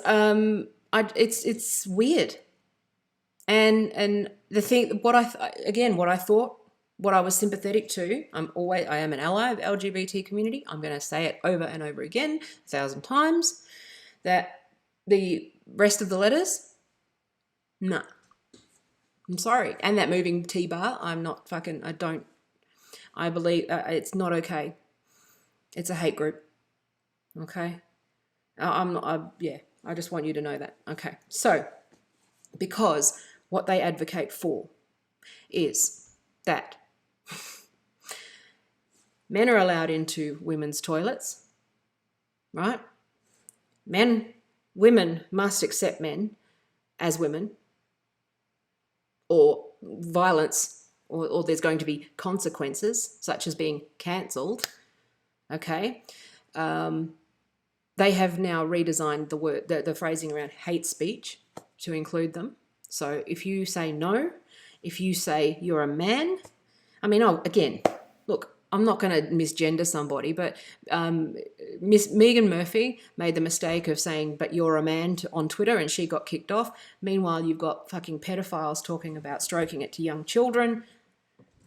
weird. And the thing, what I thought what I was sympathetic to, I am an ally of the LGBT community. I'm going to say it over and over again, 1,000 times, that the rest of the letters, no. I'm sorry. And that moving T-bar, I believe it's not okay. It's a hate group. Okay. I just want you to know that. Okay. So, because what they advocate for is that men are allowed into women's toilets, right? Women must accept men as women, or violence, or there's going to be consequences, such as being cancelled. Okay. They have now redesigned the phrasing around hate speech to include them. So if you say no, if you say you're a man, again, look, I'm not going to misgender somebody, but Miss Megan Murphy made the mistake of saying, but you're a man on Twitter, and she got kicked off. Meanwhile, you've got fucking pedophiles talking about stroking it to young children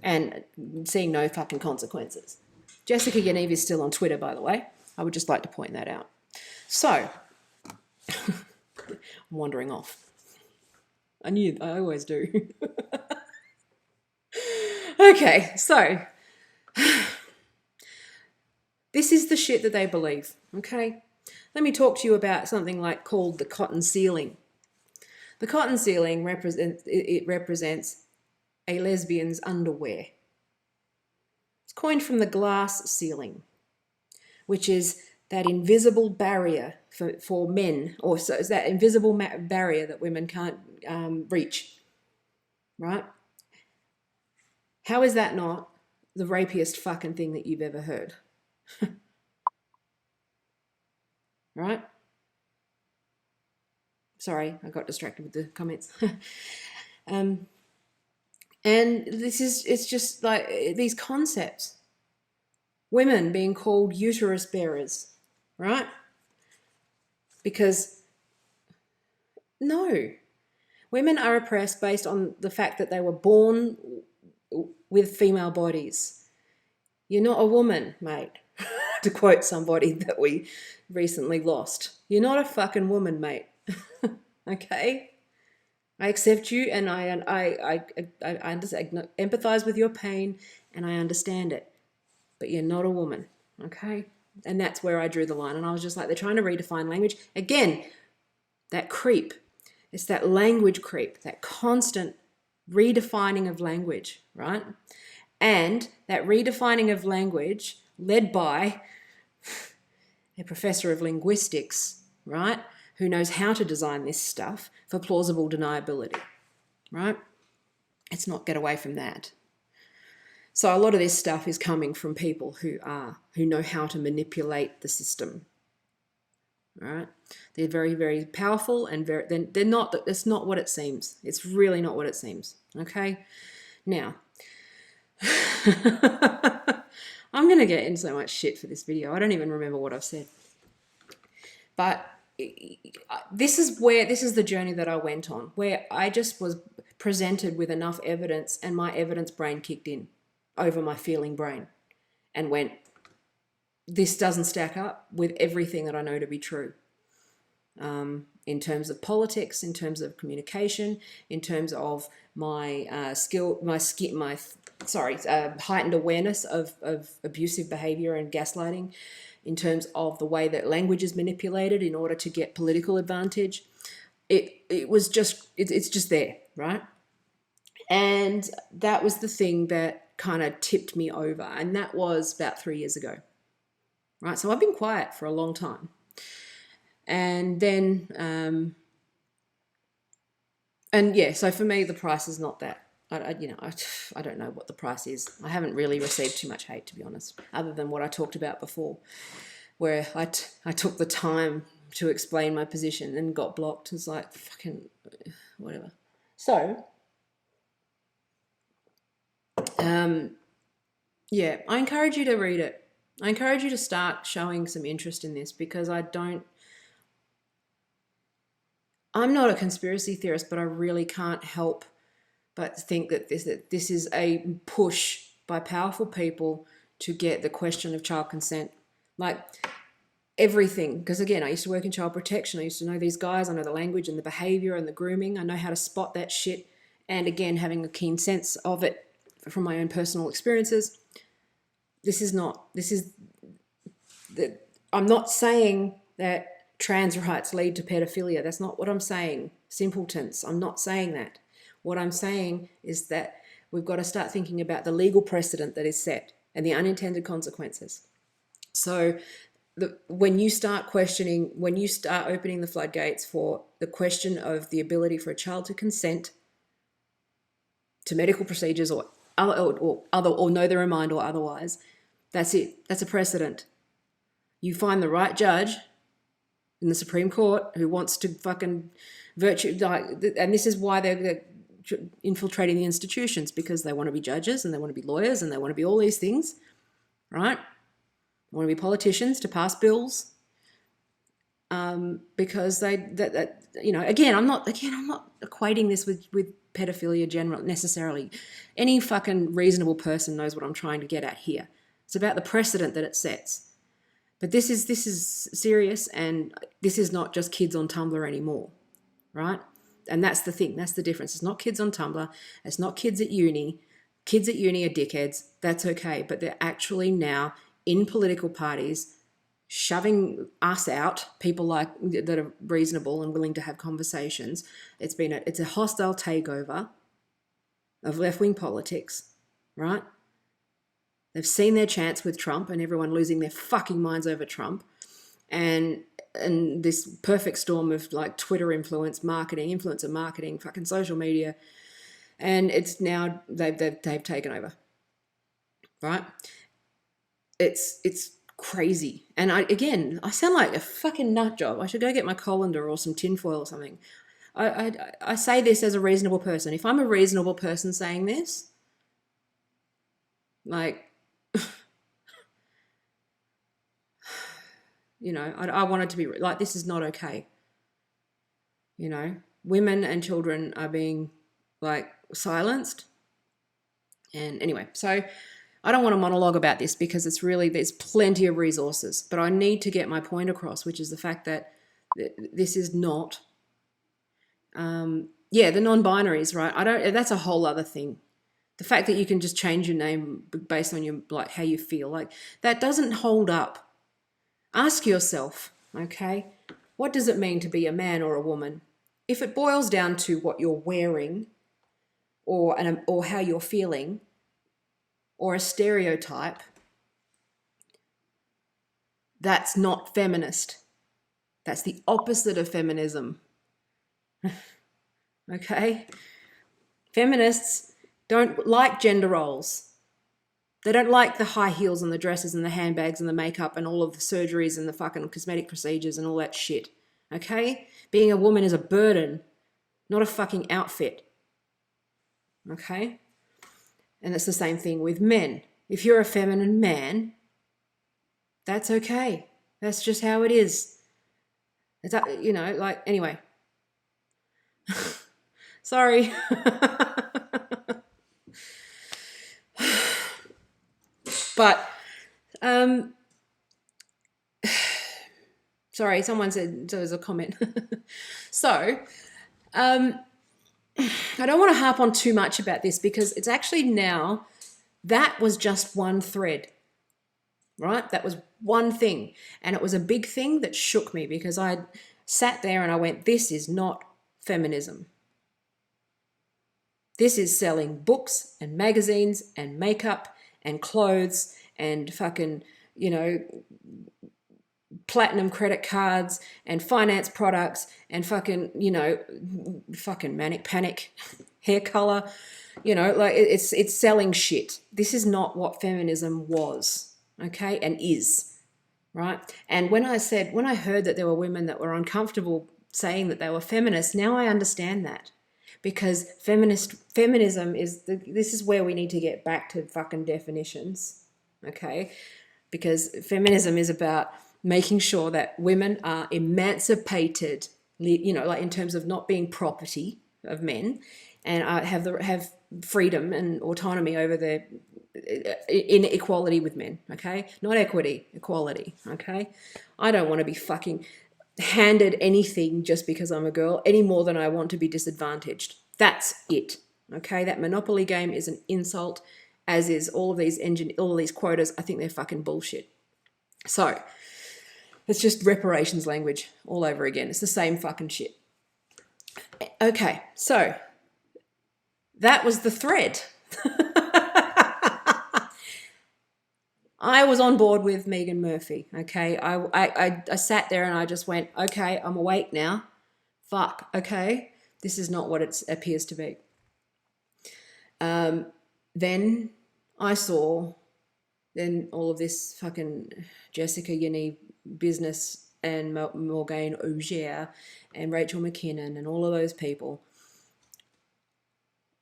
and seeing no fucking consequences. Jessica Yaniv is still on Twitter, by the way. I would just like to point that out. So, I'm wandering off. I always do. Okay, so this is the shit that they believe, okay? Let me talk to you about something called the cotton ceiling. The cotton ceiling represents a lesbian's underwear. It's coined from the glass ceiling, which is that invisible barrier for men, or so it's that invisible barrier that women can't reach, right? How is that not the rapiest fucking thing that you've ever heard? Right? Sorry, I got distracted with the comments. And it's just like these concepts. Women being called uterus bearers, right? Because, no. Women are oppressed based on the fact that they were born with female bodies. You're not a woman, mate, to quote somebody that we recently lost. You're not a fucking woman, mate. Okay? I accept you, and I empathize with your pain, and I understand it. But you're not a woman, okay? And that's where I drew the line. And I was just like, they're trying to redefine language. Again, that creep. It's that language creep, that constant redefining of language, right? And that redefining of language led by a professor of linguistics, right, who knows how to design this stuff for plausible deniability, right? Let's not get away from that. So a lot of this stuff is coming from people who know how to manipulate the system. All right, they're very, very powerful, and they're not. It's not what it seems. It's really not what it seems. Okay, now I'm gonna get in so much shit for this video. I don't even remember what I've said, but this is the journey that I went on, where I just was presented with enough evidence, and my evidence brain kicked in over my feeling brain and went, this doesn't stack up with everything that I know to be true, in terms of politics, in terms of communication, in terms of my heightened awareness of abusive behavior and gaslighting, in terms of the way that language is manipulated in order to get political advantage. It's just there, right? And that was the thing that kind of tipped me over, and that was about 3 years ago. Right, so I've been quiet for a long time, and then, so for me, the price is not that. I don't know what the price is. I haven't really received too much hate, to be honest, other than what I talked about before, where I took the time to explain my position and got blocked. It's like, fucking whatever. So, I encourage you to read it. I encourage you to start showing some interest in this, because I'm not a conspiracy theorist, but I really can't help but think that this is a push by powerful people to get the question of child consent, like everything. Because again, I used to work in child protection. I used to know these guys. I know the language and the behavior and the grooming. I know how to spot that shit. And again, having a keen sense of it from my own personal experiences. I'm not saying that trans rights lead to pedophilia. That's not what I'm saying. Simpletons. I'm not saying that. What I'm saying is that we've got to start thinking about the legal precedent that is set and the unintended consequences. So when you start questioning, when you start opening the floodgates for the question of the ability for a child to consent to medical procedures or know their own mind or otherwise, that's it. That's a precedent. You find the right judge in the Supreme Court who wants to fucking and this is why they're infiltrating the institutions, because they want to be judges and they want to be lawyers and they want to be all these things, right? They want to be politicians to pass bills, because again, I'm not equating this with pedophilia general necessarily. Any fucking reasonable person knows what I'm trying to get at here. It's about the precedent that it sets. But this is serious, and this is not just kids on Tumblr anymore, right? And that's the thing. That's the difference. It's not kids on Tumblr. It's not kids at uni. Kids at uni are dickheads. That's okay. But they're actually now in political parties shoving us out, people like that are reasonable and willing to have conversations. It's a hostile takeover of left-wing politics, right? They've seen their chance with Trump and everyone losing their fucking minds over Trump. And this perfect storm of like Twitter influencer marketing, fucking social media. And it's now they've taken over, right? It's crazy. And I sound like a fucking nut job. I should go get my colander or some tinfoil or something. I say this as a reasonable person. If I'm a reasonable person saying this, like, I want it to be like, this is not okay. Women and children are being like silenced. And anyway, so I don't want to monologue about this because there's plenty of resources, but I need to get my point across, which is the fact that this is not, the non-binaries, right? That's a whole other thing. The fact that you can just change your name based on your, like, how you feel, like, that doesn't hold up. Ask yourself, okay, what does it mean to be a man or a woman? If it boils down to what you're wearing or how you're feeling or a stereotype, that's not feminist. That's the opposite of feminism. Okay? Feminists don't like gender roles. They don't like the high heels and the dresses and the handbags and the makeup and all of the surgeries and the fucking cosmetic procedures and all that shit. Okay? Being a woman is a burden, not a fucking outfit. Okay? And it's the same thing with men. If you're a feminine man, that's okay. That's just how it is. It's, anyway. Sorry. But, sorry, someone said, there was a comment. So, I don't want to harp on too much about this because it's actually now, that was just one thread, right? That was one thing. And it was a big thing that shook me because I sat there and I went, this is not feminism. This is selling books and magazines and makeup and clothes and fucking, platinum credit cards and finance products and fucking, fucking manic panic hair color, like it's selling shit. This is not what feminism was, okay, and is, right? And when I heard that there were women that were uncomfortable saying that they were feminists, now I understand that. Because feminism this is where we need to get back to fucking definitions, okay? Because feminism is about making sure that women are emancipated, like in terms of not being property of men, and have freedom and autonomy over their in equality with men, okay? Not equity, equality, okay? I don't want to be fucking handed anything just because I'm a girl any more than I want to be disadvantaged. That's it, okay? That monopoly game is an insult, as is all of these quotas. I think they're fucking bullshit. So it's just reparations language all over again. It's the same fucking shit. Okay, so that was the thread. I was on board with Megan Murphy, okay? I sat there and I just went, okay, I'm awake now. Fuck, okay? This is not what it appears to be. Then I saw all of this fucking Jessica Yini business and Morgane Auger and Rachel McKinnon and all of those people.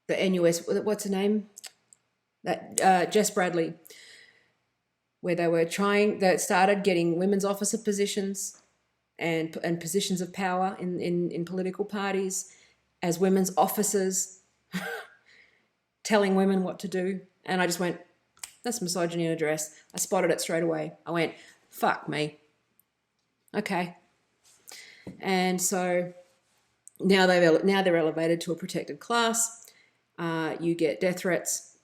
The NUS, what's her name? That Jess Bradley, where they started getting women's officer positions and positions of power in political parties as women's officers, telling women what to do. And I just went, that's misogyny in a dress. I spotted it straight away. I went, fuck me. Okay. And so now they're elevated to a protected class. You get death threats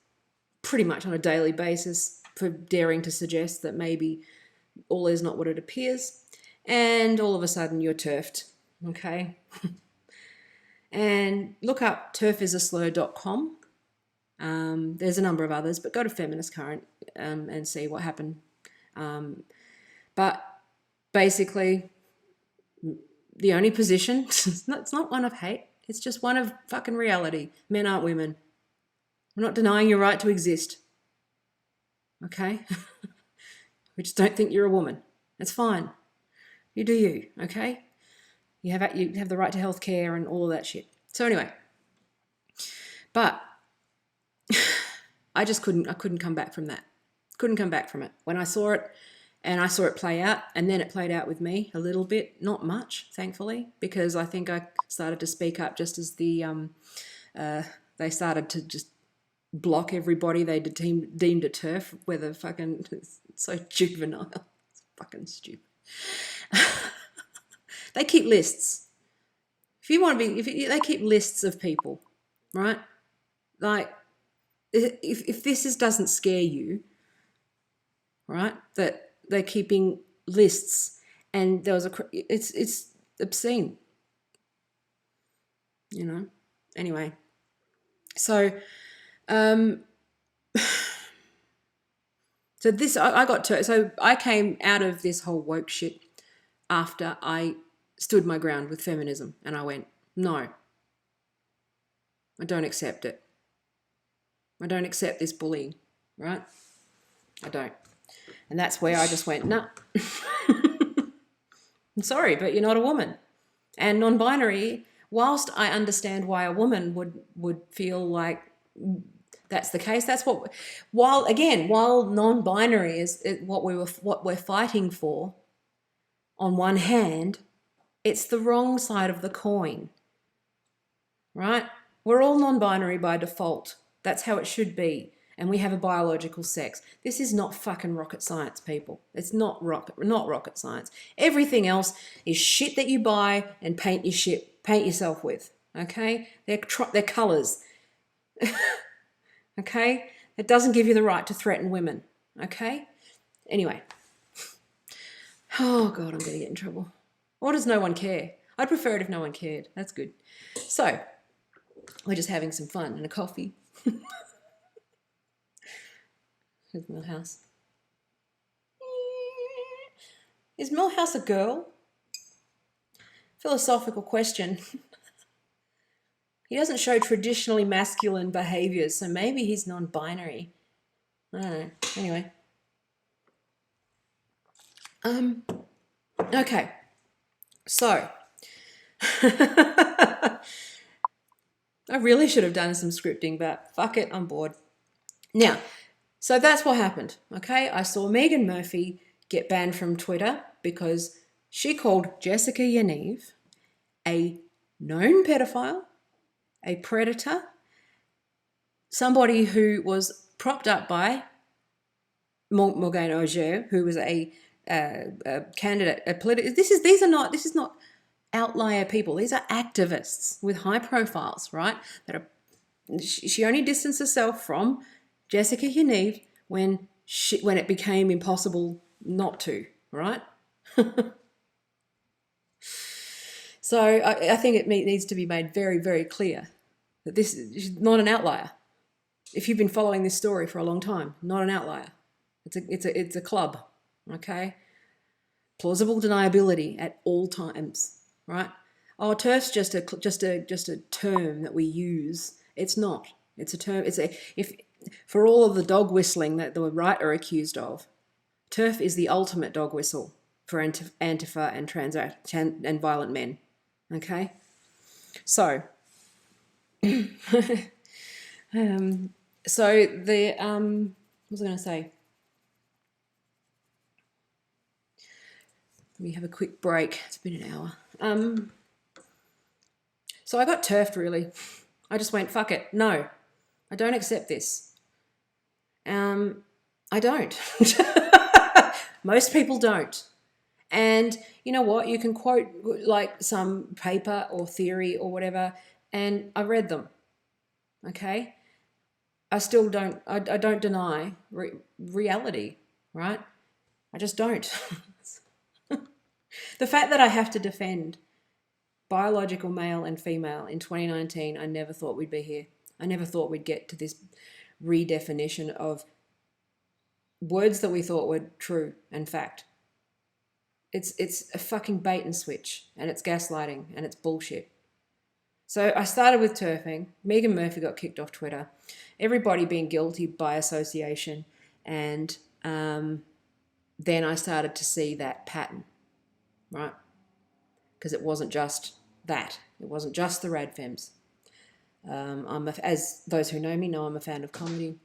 pretty much on a daily basis for daring to suggest that maybe all is not what it appears. And all of a sudden you're turfed, okay? And look up turfisaslur.com. There's a number of others, but go to Feminist Current and see what happened. But basically, the only position, it's not one of hate, it's just one of fucking reality. Men aren't women. I'm not denying your right to exist. Okay? We just don't think you're a woman. That's fine. You do you, okay? You have the right to health care and all of that shit. So anyway, but I couldn't come back from that. Couldn't come back from it. When I saw it, and I saw it play out, and then it played out with me a little bit, not much, thankfully, because I think I started to speak up just as they started to just block everybody they deemed a turf, whether fucking, it's so juvenile. It's fucking stupid. They keep lists. They keep lists of people, right? Like, if this doesn't scare you, right, that they're keeping lists, and it's obscene, you know. Anyway, so so I came out of this whole woke shit after I stood my ground with feminism, and I went, no, I don't accept it. I don't accept this bullying, right? I don't. And that's where I just went, nah. I'm sorry, but you're not a woman. And non-binary, whilst I understand why a woman would feel like that's the case, that's what, while non-binary is what we're fighting for, on one hand, it's the wrong side of the coin, right? We're all non-binary by default. That's how it should be. And we have a biological sex. This is not fucking rocket science, people. It's not rocket science. Everything else is shit that you buy and paint yourself with. Okay? They're colours. Okay? It doesn't give you the right to threaten women. Okay? Anyway. Oh God, I'm going to get in trouble. Or does no one care? I'd prefer it if no one cared. That's good. So, we're just having some fun and a coffee. With Millhouse. Is Millhouse a girl? Philosophical question. He doesn't show traditionally masculine behaviours, so maybe he's non-binary. I don't know. Anyway. Okay. So. I really should have done some scripting, but fuck it, I'm bored. Now, so that's what happened, okay? I saw Megan Murphy get banned from Twitter because she called Jessica Yaniv a known pedophile, a predator, somebody who was propped up by Morgane Auger, who was a candidate, a political. This is not outlier people. These are activists with high profiles, right? That are. She only distanced herself from Jessica Yaniv when it became impossible not to, right? So I think it needs to be made very, very clear that this is not an outlier. If you've been following this story for a long time, not an outlier. It's a club, okay? Plausible deniability at all times, right? Oh, TERF's just a term that we use. It's not. It's a term. If for all of the dog whistling that the right are accused of, TERF is the ultimate dog whistle for Antifa and violent men. Okay, so so the what was I going to say? Let me have a quick break. It's been an hour. So I got turfed, really. I just went, fuck it. No, I don't accept this. I don't. Most people don't. And you know what? You can quote like some paper or theory or whatever, and I read them. Okay? I still don't, I don't deny reality, right? I just don't. The fact that I have to defend biological male and female in 2019, I never thought we'd be here. I never thought we'd get to this redefinition of words that we thought were true and fact. It's a fucking bait and switch, and it's gaslighting, and it's bullshit. So I started with turfing. Megan Murphy got kicked off Twitter. Everybody being guilty by association. And then I started to see that pattern, right? Because it wasn't just that. It wasn't just the rad femmes. As those who know me know, I'm a fan of comedy.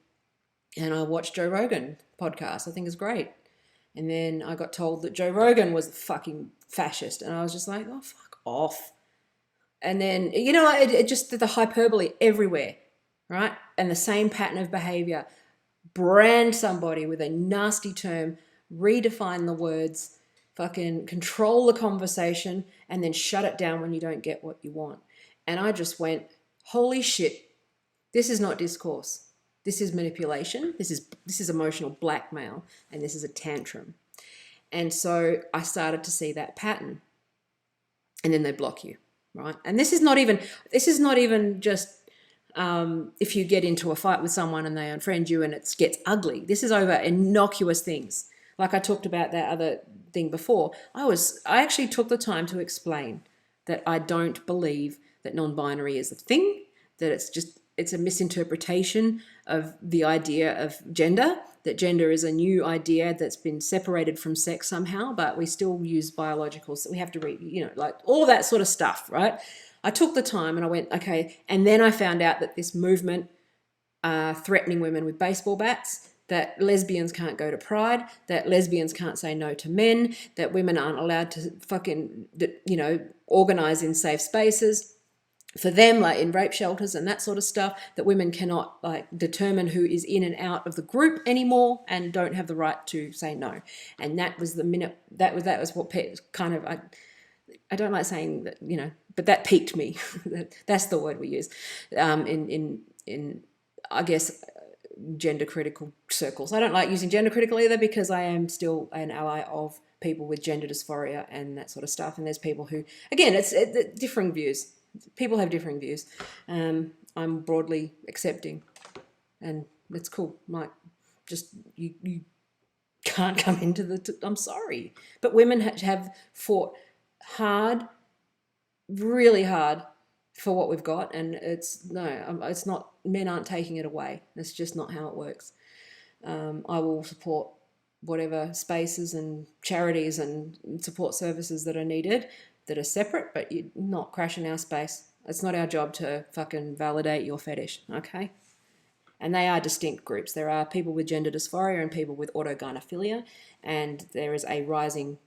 And I watched Joe Rogan podcast. I think it's great. And then I got told that Joe Rogan was a fucking fascist. And I was just like, oh, fuck off. And then, you know, it just the hyperbole everywhere, right? And the same pattern of behavior. Brand somebody with a nasty term, redefine the words, fucking control the conversation, and then shut it down when you don't get what you want. And I just went, holy shit, this is not discourse. This is manipulation. This is emotional blackmail, and this is a tantrum. And so I started to see that pattern. And then they block you, right? And this is not even just if you get into a fight with someone and they unfriend you and it gets ugly. This is over innocuous things. Like I talked about that other thing before. I actually took the time to explain that I don't believe that non-binary is a thing, that it's a misinterpretation of the idea of gender, that gender is a new idea that's been separated from sex somehow, but we still use biological, so we have to read, you know, like all that sort of stuff, right? I took the time and I went, okay, and then I found out that this movement threatening women with baseball bats, that lesbians can't go to Pride, that lesbians can't say no to men, that women aren't allowed to fucking, you know, organise in safe spaces for them, like in rape shelters and that sort of stuff, that women cannot like determine who is in and out of the group anymore and don't have the right to say no. And that was the minute, that was what kind of, I don't like saying that, you know, but that piqued me. That's the word we use in I guess, gender critical circles. I don't like using gender critical either because I am still an ally of people with gender dysphoria and that sort of stuff. And there's people who, again, it's differing views. People have differing views. I'm broadly accepting, and it's cool. Like, just you can't come into the. I'm sorry, but women have fought hard, really hard, for what we've got, and it's not. Men aren't taking it away. That's just not how it works. I will support whatever spaces and charities and support services that are needed, that are separate, but you're not crashing our space. It's not our job to fucking validate your fetish, okay? And they are distinct groups. There are people with gender dysphoria and people with autogynephilia, and there is a rising,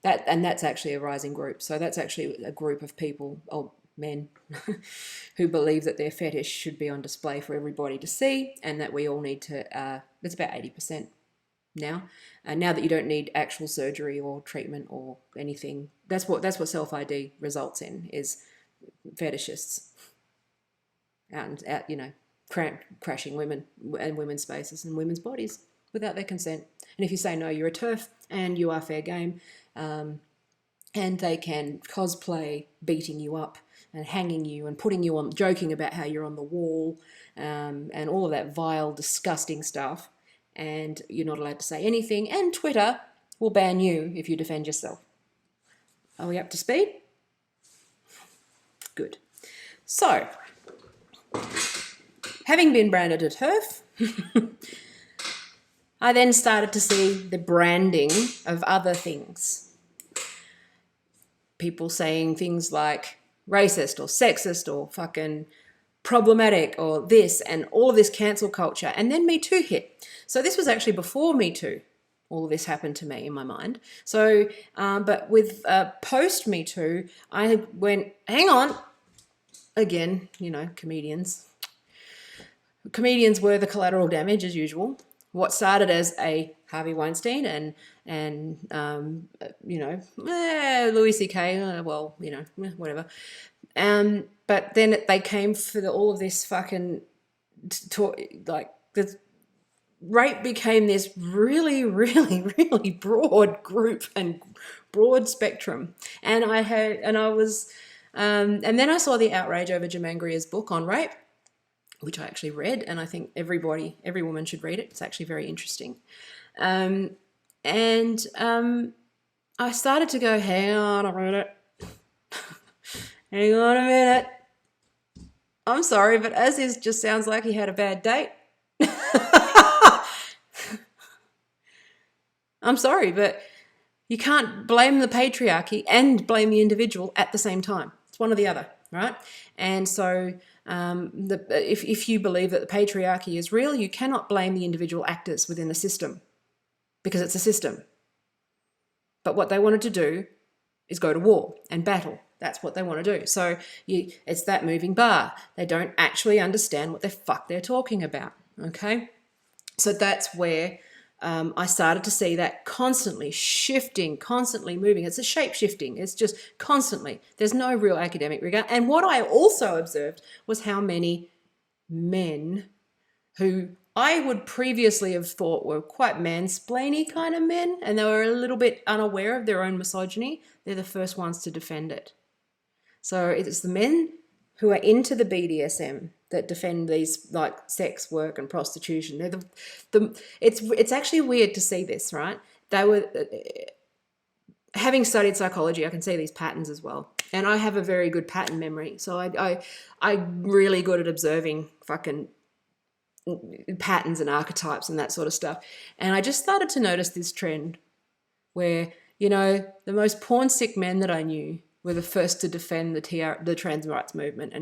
that's actually a rising group. So that's actually a group of people, or men who believe that their fetish should be on display for everybody to see, and that we all need to, it's about 80% now. Now that you don't need actual surgery or treatment or anything, that's what self-ID results in, is fetishists out, crashing women and women's spaces and women's bodies without their consent. And if you say no, you're a TERF and you are fair game. And they can cosplay beating you up and hanging you and putting you on, joking about how you're on the wall, and all of that vile, disgusting stuff. And you're not allowed to say anything. And Twitter will ban you if you defend yourself. Are we up to speed? Good. So, having been branded a TERF, I then started to see the branding of other things. People saying things like racist or sexist or fucking problematic or this, and all of this cancel culture. And then Me Too hit. So this was actually before Me Too. All of this happened to me in my mind. So, but with post Me Too, I went, hang on. Again, comedians. Comedians were the collateral damage as usual. What started as a Harvey Weinstein and Louis C.K., whatever. But then they came for all of this fucking talk, like the rape became this really, really, really broad group and broad spectrum. And then I saw the outrage over Germaine Greer's book on rape, which I actually read, and I think every woman should read it. It's actually very interesting. I started to go, hang on a minute. Hang on a minute. I'm sorry, but Aziz just sounds like he had a bad date. I'm sorry, but you can't blame the patriarchy and blame the individual at the same time. It's one or the other, right? And so if you believe that the patriarchy is real, you cannot blame the individual actors within the system because it's a system. But what they wanted to do is go to war and battle. That's what they want to do. So it's that moving bar. They don't actually understand what the fuck they're talking about, okay? So that's where I started to see that constantly shifting, constantly moving. It's a shape shifting. It's just constantly. There's no real academic rigor. And what I also observed was how many men who I would previously have thought were quite mansplainy kind of men, and they were a little bit unaware of their own misogyny, they're the first ones to defend it. So it's the men who are into the BDSM that defend these, like, sex work and prostitution. They're it's actually weird to see this, right? They were having studied psychology, I can see these patterns as well, and I have a very good pattern memory. So I'm really good at observing fucking patterns and archetypes and that sort of stuff. And I just started to notice this trend where, the most porn sick men that I knew were the first to defend the trans rights movement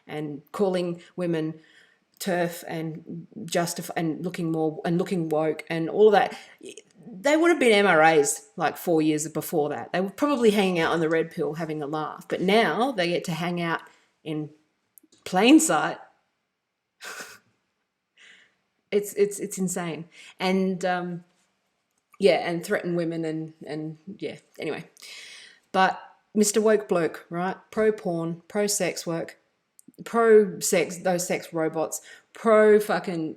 and calling women TERF and looking woke and all of that. They would have been MRAs like 4 years before that. They were probably hanging out on the red pill having a laugh. But now they get to hang out in plain sight. It's insane. And and threaten women and anyway. But Mr. Woke Bloke, right? Pro porn, pro sex work, pro sex, those sex robots, pro fucking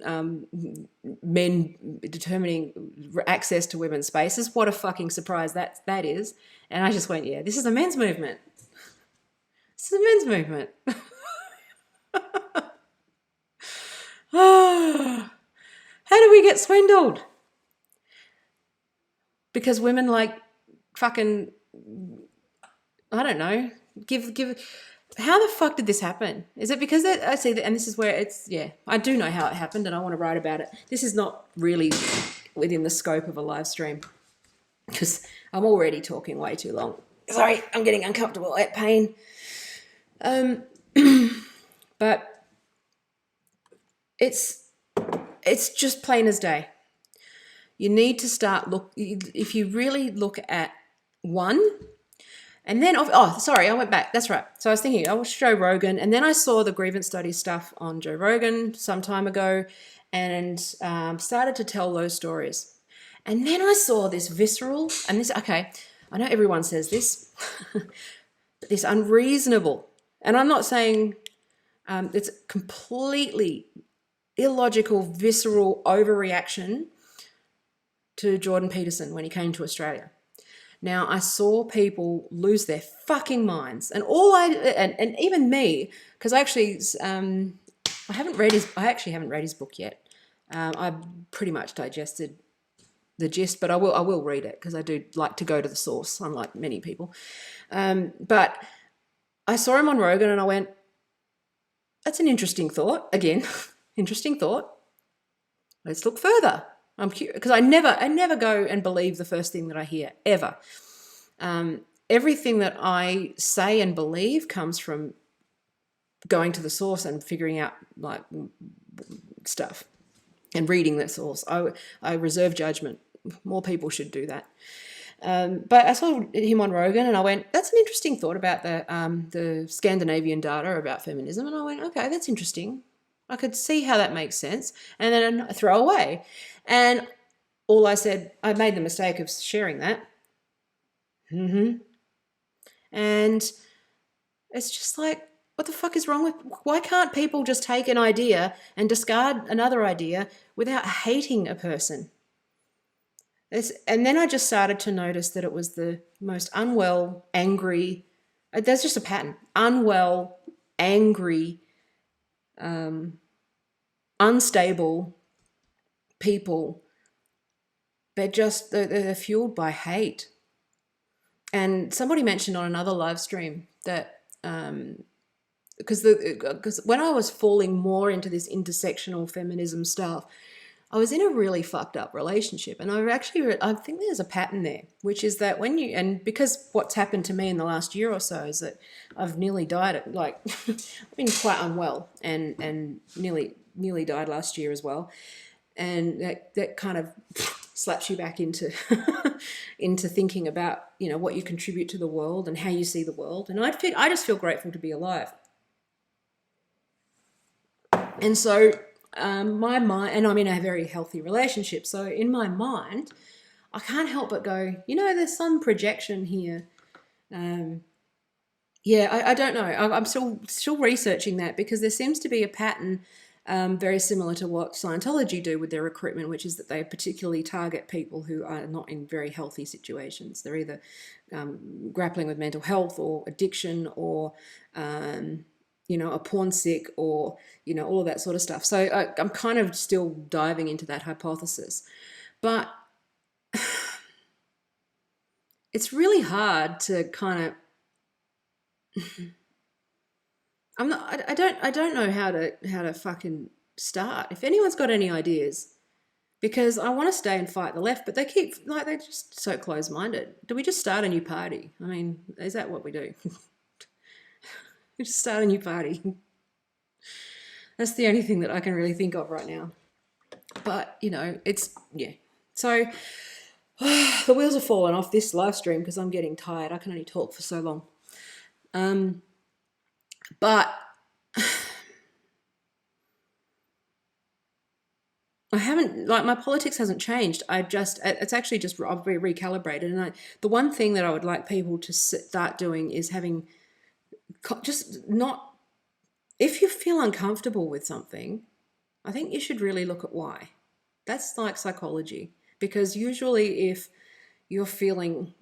men determining access to women's spaces. What a fucking surprise that is. And I just went, yeah, this is a men's movement. This is a men's movement. How do we get swindled? Because women like fucking, I don't know, give. How the fuck did this happen? Is it because I see that, and this is where it's, I do know how it happened and I want to write about it. This is not really within the scope of a live stream because I'm already talking way too long. Sorry, I'm getting uncomfortable at pain. But it's just plain as day. You need to start if you really look at one, And then, oh, sorry, I went back. That's right. So I was thinking, I watched Joe Rogan, and then I saw the grievance study stuff on Joe Rogan some time ago, and started to tell those stories. And then I saw this visceral, and this, okay, I know everyone says this, but this unreasonable, and I'm not saying it's completely illogical, visceral overreaction to Jordan Peterson when he came to Australia. Now, I saw people lose their fucking minds, and and even me, because I actually I actually haven't read his book yet. I pretty much digested the gist, but I will read it because I do like to go to the source, unlike many people. But I saw him on Rogan, and I went, "That's an interesting thought." Again, interesting thought. Let's look further. I'm curious because I never go and believe the first thing that I hear ever. Everything that I say and believe comes from going to the source and figuring out like stuff and reading the source. I reserve judgment. More people should do that. But I saw him on Rogan, and I went, "That's an interesting thought about the Scandinavian data about feminism." And I went, "Okay, that's interesting. I could see how that makes sense." And then I throw away. And all I said, I made the mistake of sharing that. And it's just like, what the fuck is wrong with, why can't people just take an idea and discard another idea without hating a person? And then I just started to notice that it was the most unwell, angry, there's just a pattern, unwell, angry, unstable people. They're fueled by hate. And somebody mentioned on another live stream that because when I was falling more into this intersectional feminism stuff, I was in a really fucked up relationship, and I think there's a pattern there, which is that and because what's happened to me in the last year or so is that I've nearly died, like I've been quite unwell and nearly died last year as well, and that kind of slaps you back into into thinking about what you contribute to the world and how you see the world. And I just feel grateful to be alive. And so my mind, and I'm in a very healthy relationship, so in my mind I can't help but go, there's some projection here. I don't know. I'm still researching that, because there seems to be a pattern very similar to what Scientology do with their recruitment, which is that they particularly target people who are not in very healthy situations. They're either grappling with mental health or addiction or, a porn sick or, all of that sort of stuff. So I'm kind of still diving into that hypothesis. But it's really hard to kind of... I don't know how to fucking start. If anyone's got any ideas, because I want to stay and fight the left, but they're just so close-minded. Do we just start a new party? I mean, is that what we do? We just start a new party. That's the only thing that I can really think of right now. But So the wheels are falling off this live stream because I'm getting tired. I can only talk for so long. But I haven't, my politics hasn't changed. It's actually just, I've been recalibrated. And the one thing that I would like people to start doing is if you feel uncomfortable with something, I think you should really look at why. That's like psychology, because usually if you're feeling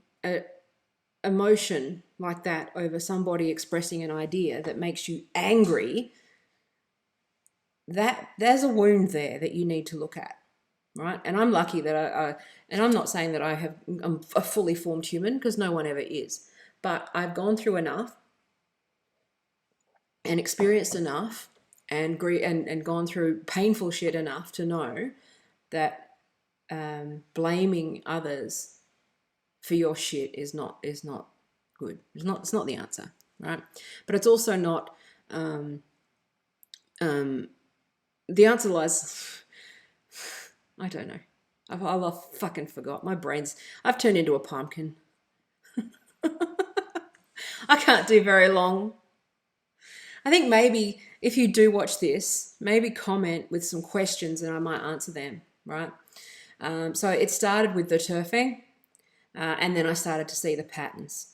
emotion like that over somebody expressing an idea that makes you angry, that there's a wound there that you need to look at, right? And I'm lucky that and I'm not saying that I'm a fully formed human, because no one ever is, but I've gone through enough and experienced enough and gone through painful shit enough to know that blaming others for your shit is not good. It's not the answer, right? But it's also not the answer lies, I don't know. I've fucking forgot. My brain's, I've turned into a pumpkin. I can't do very long. I think maybe if you do watch this, maybe comment with some questions and I might answer them, right? So it started with the turfing, and then I started to see the patterns.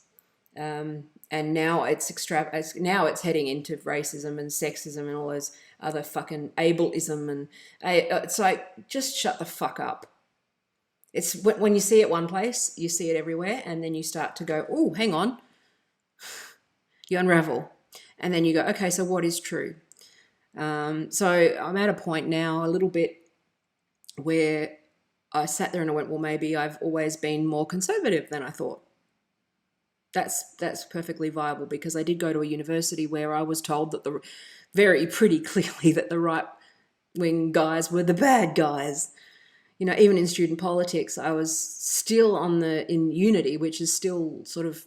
And now now it's heading into racism and sexism and all those other fucking ableism, and it's like, just shut the fuck up. It's when you see it one place, you see it everywhere, and then you start to go, oh, hang on, you unravel, and then you go, okay, so what is true? So I'm at a point now, a little bit, where I sat there and I went, well, maybe I've always been more conservative than I thought. That's perfectly viable, because I did go to a university where I was told that very pretty clearly that the right wing guys were the bad guys. You know, even in student politics, I was still in Unity, which is still sort of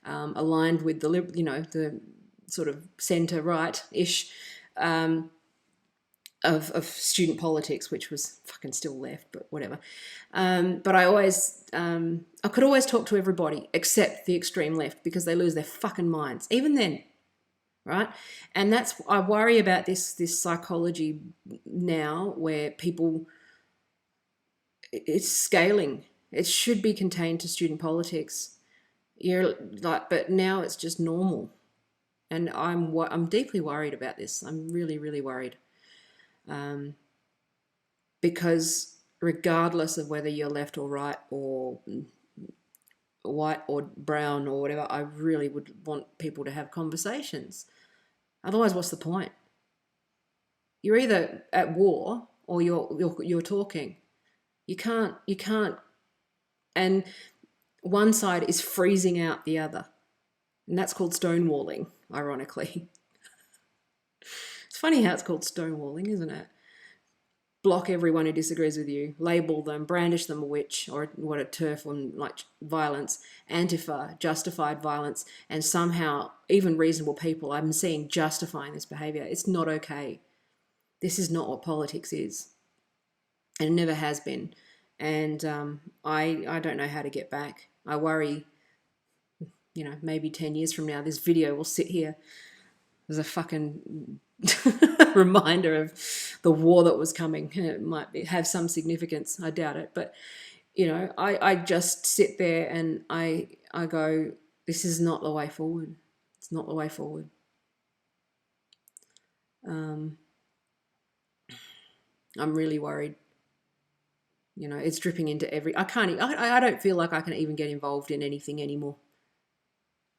aligned with the sort of centre right-ish of student politics, which was fucking still left, but whatever. But I could always talk to everybody except the extreme left, because they lose their fucking minds, even then, right? And I worry about this psychology now, where people, it's scaling. It should be contained to student politics. But now it's just normal, and I'm deeply worried about this. I'm really, really worried. Because regardless of whether you're left or right or white or brown or whatever, I really would want people to have conversations. Otherwise, what's the point? You're either at war or you're talking. You can't, and one side is freezing out the other, and that's called stonewalling, ironically. It's funny how it's called stonewalling, isn't it? Block everyone who disagrees with you, label them, brandish them a witch or what a turf on like violence, Antifa, justified violence, and somehow even reasonable people I'm seeing justifying this behaviour. It's not okay. This is not what politics is, and it never has been. And I don't know how to get back. I worry, maybe 10 years from now, this video will sit here as a fucking reminder of the war that was coming. It might have some significance. I doubt it. But, I just sit there and I go, this is not the way forward. It's not the way forward. I'm really worried. It's dripping into I don't feel like I can even get involved in anything anymore.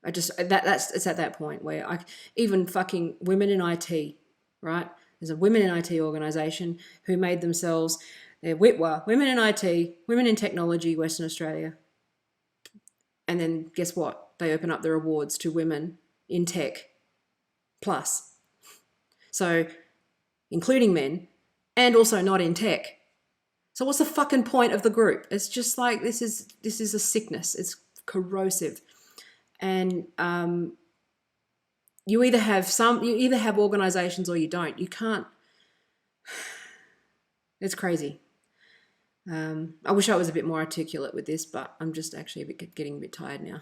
It's at that point where even fucking women in IT, right? There's a women in IT organisation who made themselves, they're WITWA, Women in IT, Women in Technology, Western Australia. And then guess what? They open up their awards to women in tech plus. So including men and also not in tech. So what's the fucking point of the group? It's just like, this is a sickness. It's corrosive. And you either have organisations or you don't. You can't. It's crazy. I wish I was a bit more articulate with this, but I'm just actually getting a bit tired now.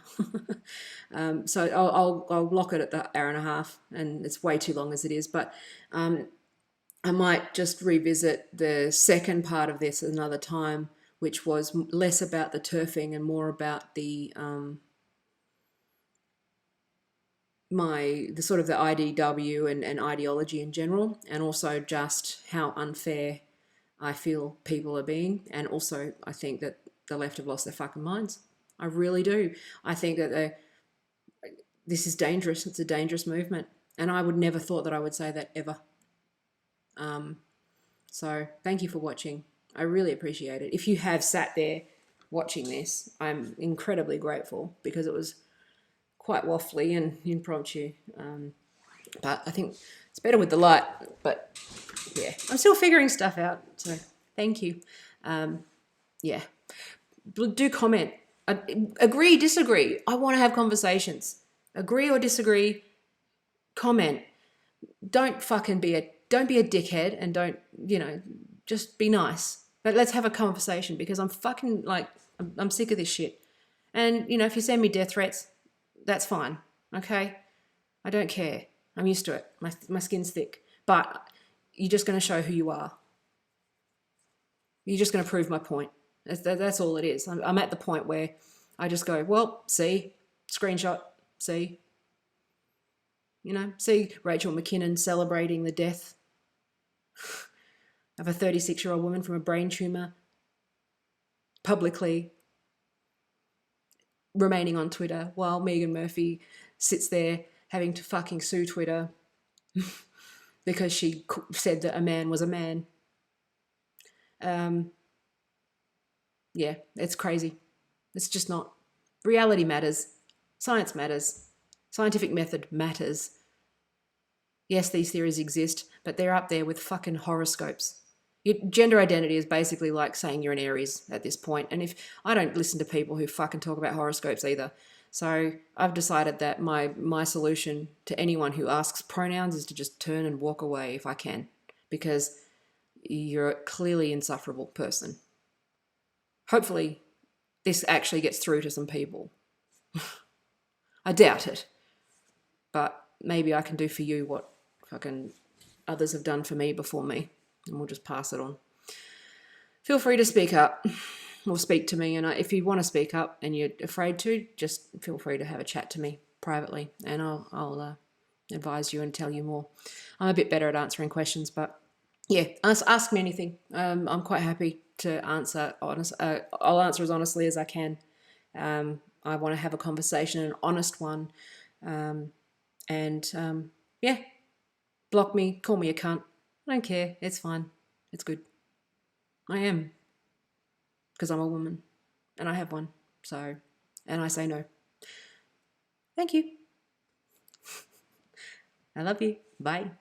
So I'll lock it at the hour and a half, and it's way too long as it is. But I might just revisit the second part of this another time, which was less about the turfing and more about the sort of the IDW and ideology in general, and also just how unfair I feel people are being. And also I think that the left have lost their fucking minds. I really do. I think that this is dangerous. It's a dangerous movement. And I would never thought that I would say that ever. So thank you for watching. I really appreciate it. If you have sat there watching this, I'm incredibly grateful, because it was quite waffly and impromptu. But I think it's better with the light. But yeah, I'm still figuring stuff out. So thank you. Yeah, do comment. Agree, disagree. I want to have conversations. Agree or disagree, comment. Don't be a dickhead, and don't, just be nice. But let's have a conversation, because I'm fucking I'm sick of this shit. And, if you send me death threats, that's fine. Okay? I don't care. I'm used to it. My skin's thick. But you're just going to show who you are. You're just going to prove my point. That's all it is. I'm at the point where I just go, well, see, screenshot, see. See Rachel McKinnon celebrating the death of a 36-year-old woman from a brain tumour publicly, remaining on Twitter, while Megan Murphy sits there having to fucking sue Twitter because she said that a man was a man. Yeah, it's crazy. It's just not. Reality matters. Science matters. Scientific method matters. Yes, these theories exist, but they're up there with fucking horoscopes. Gender identity is basically like saying you're an Aries at this point. And if I don't listen to people who fucking talk about horoscopes either. So I've decided that my solution to anyone who asks pronouns is to just turn and walk away if I can, because you're a clearly insufferable person. Hopefully this actually gets through to some people. I doubt it, but maybe I can do for you what fucking others have done for me before me, and we'll just pass it on. Feel free to speak up or speak to me, and if you want to speak up and you're afraid to, just feel free to have a chat to me privately, and I'll advise you and tell you more. I'm a bit better at answering questions, but yeah, ask me anything. I'm quite happy to answer. I'll answer as honestly as I can. I want to have a conversation, an honest one, yeah, block me, call me a cunt. I don't care. It's fine. It's good. I am, because I'm a woman, and I have one. So, and I say no. Thank you. I love you. Bye.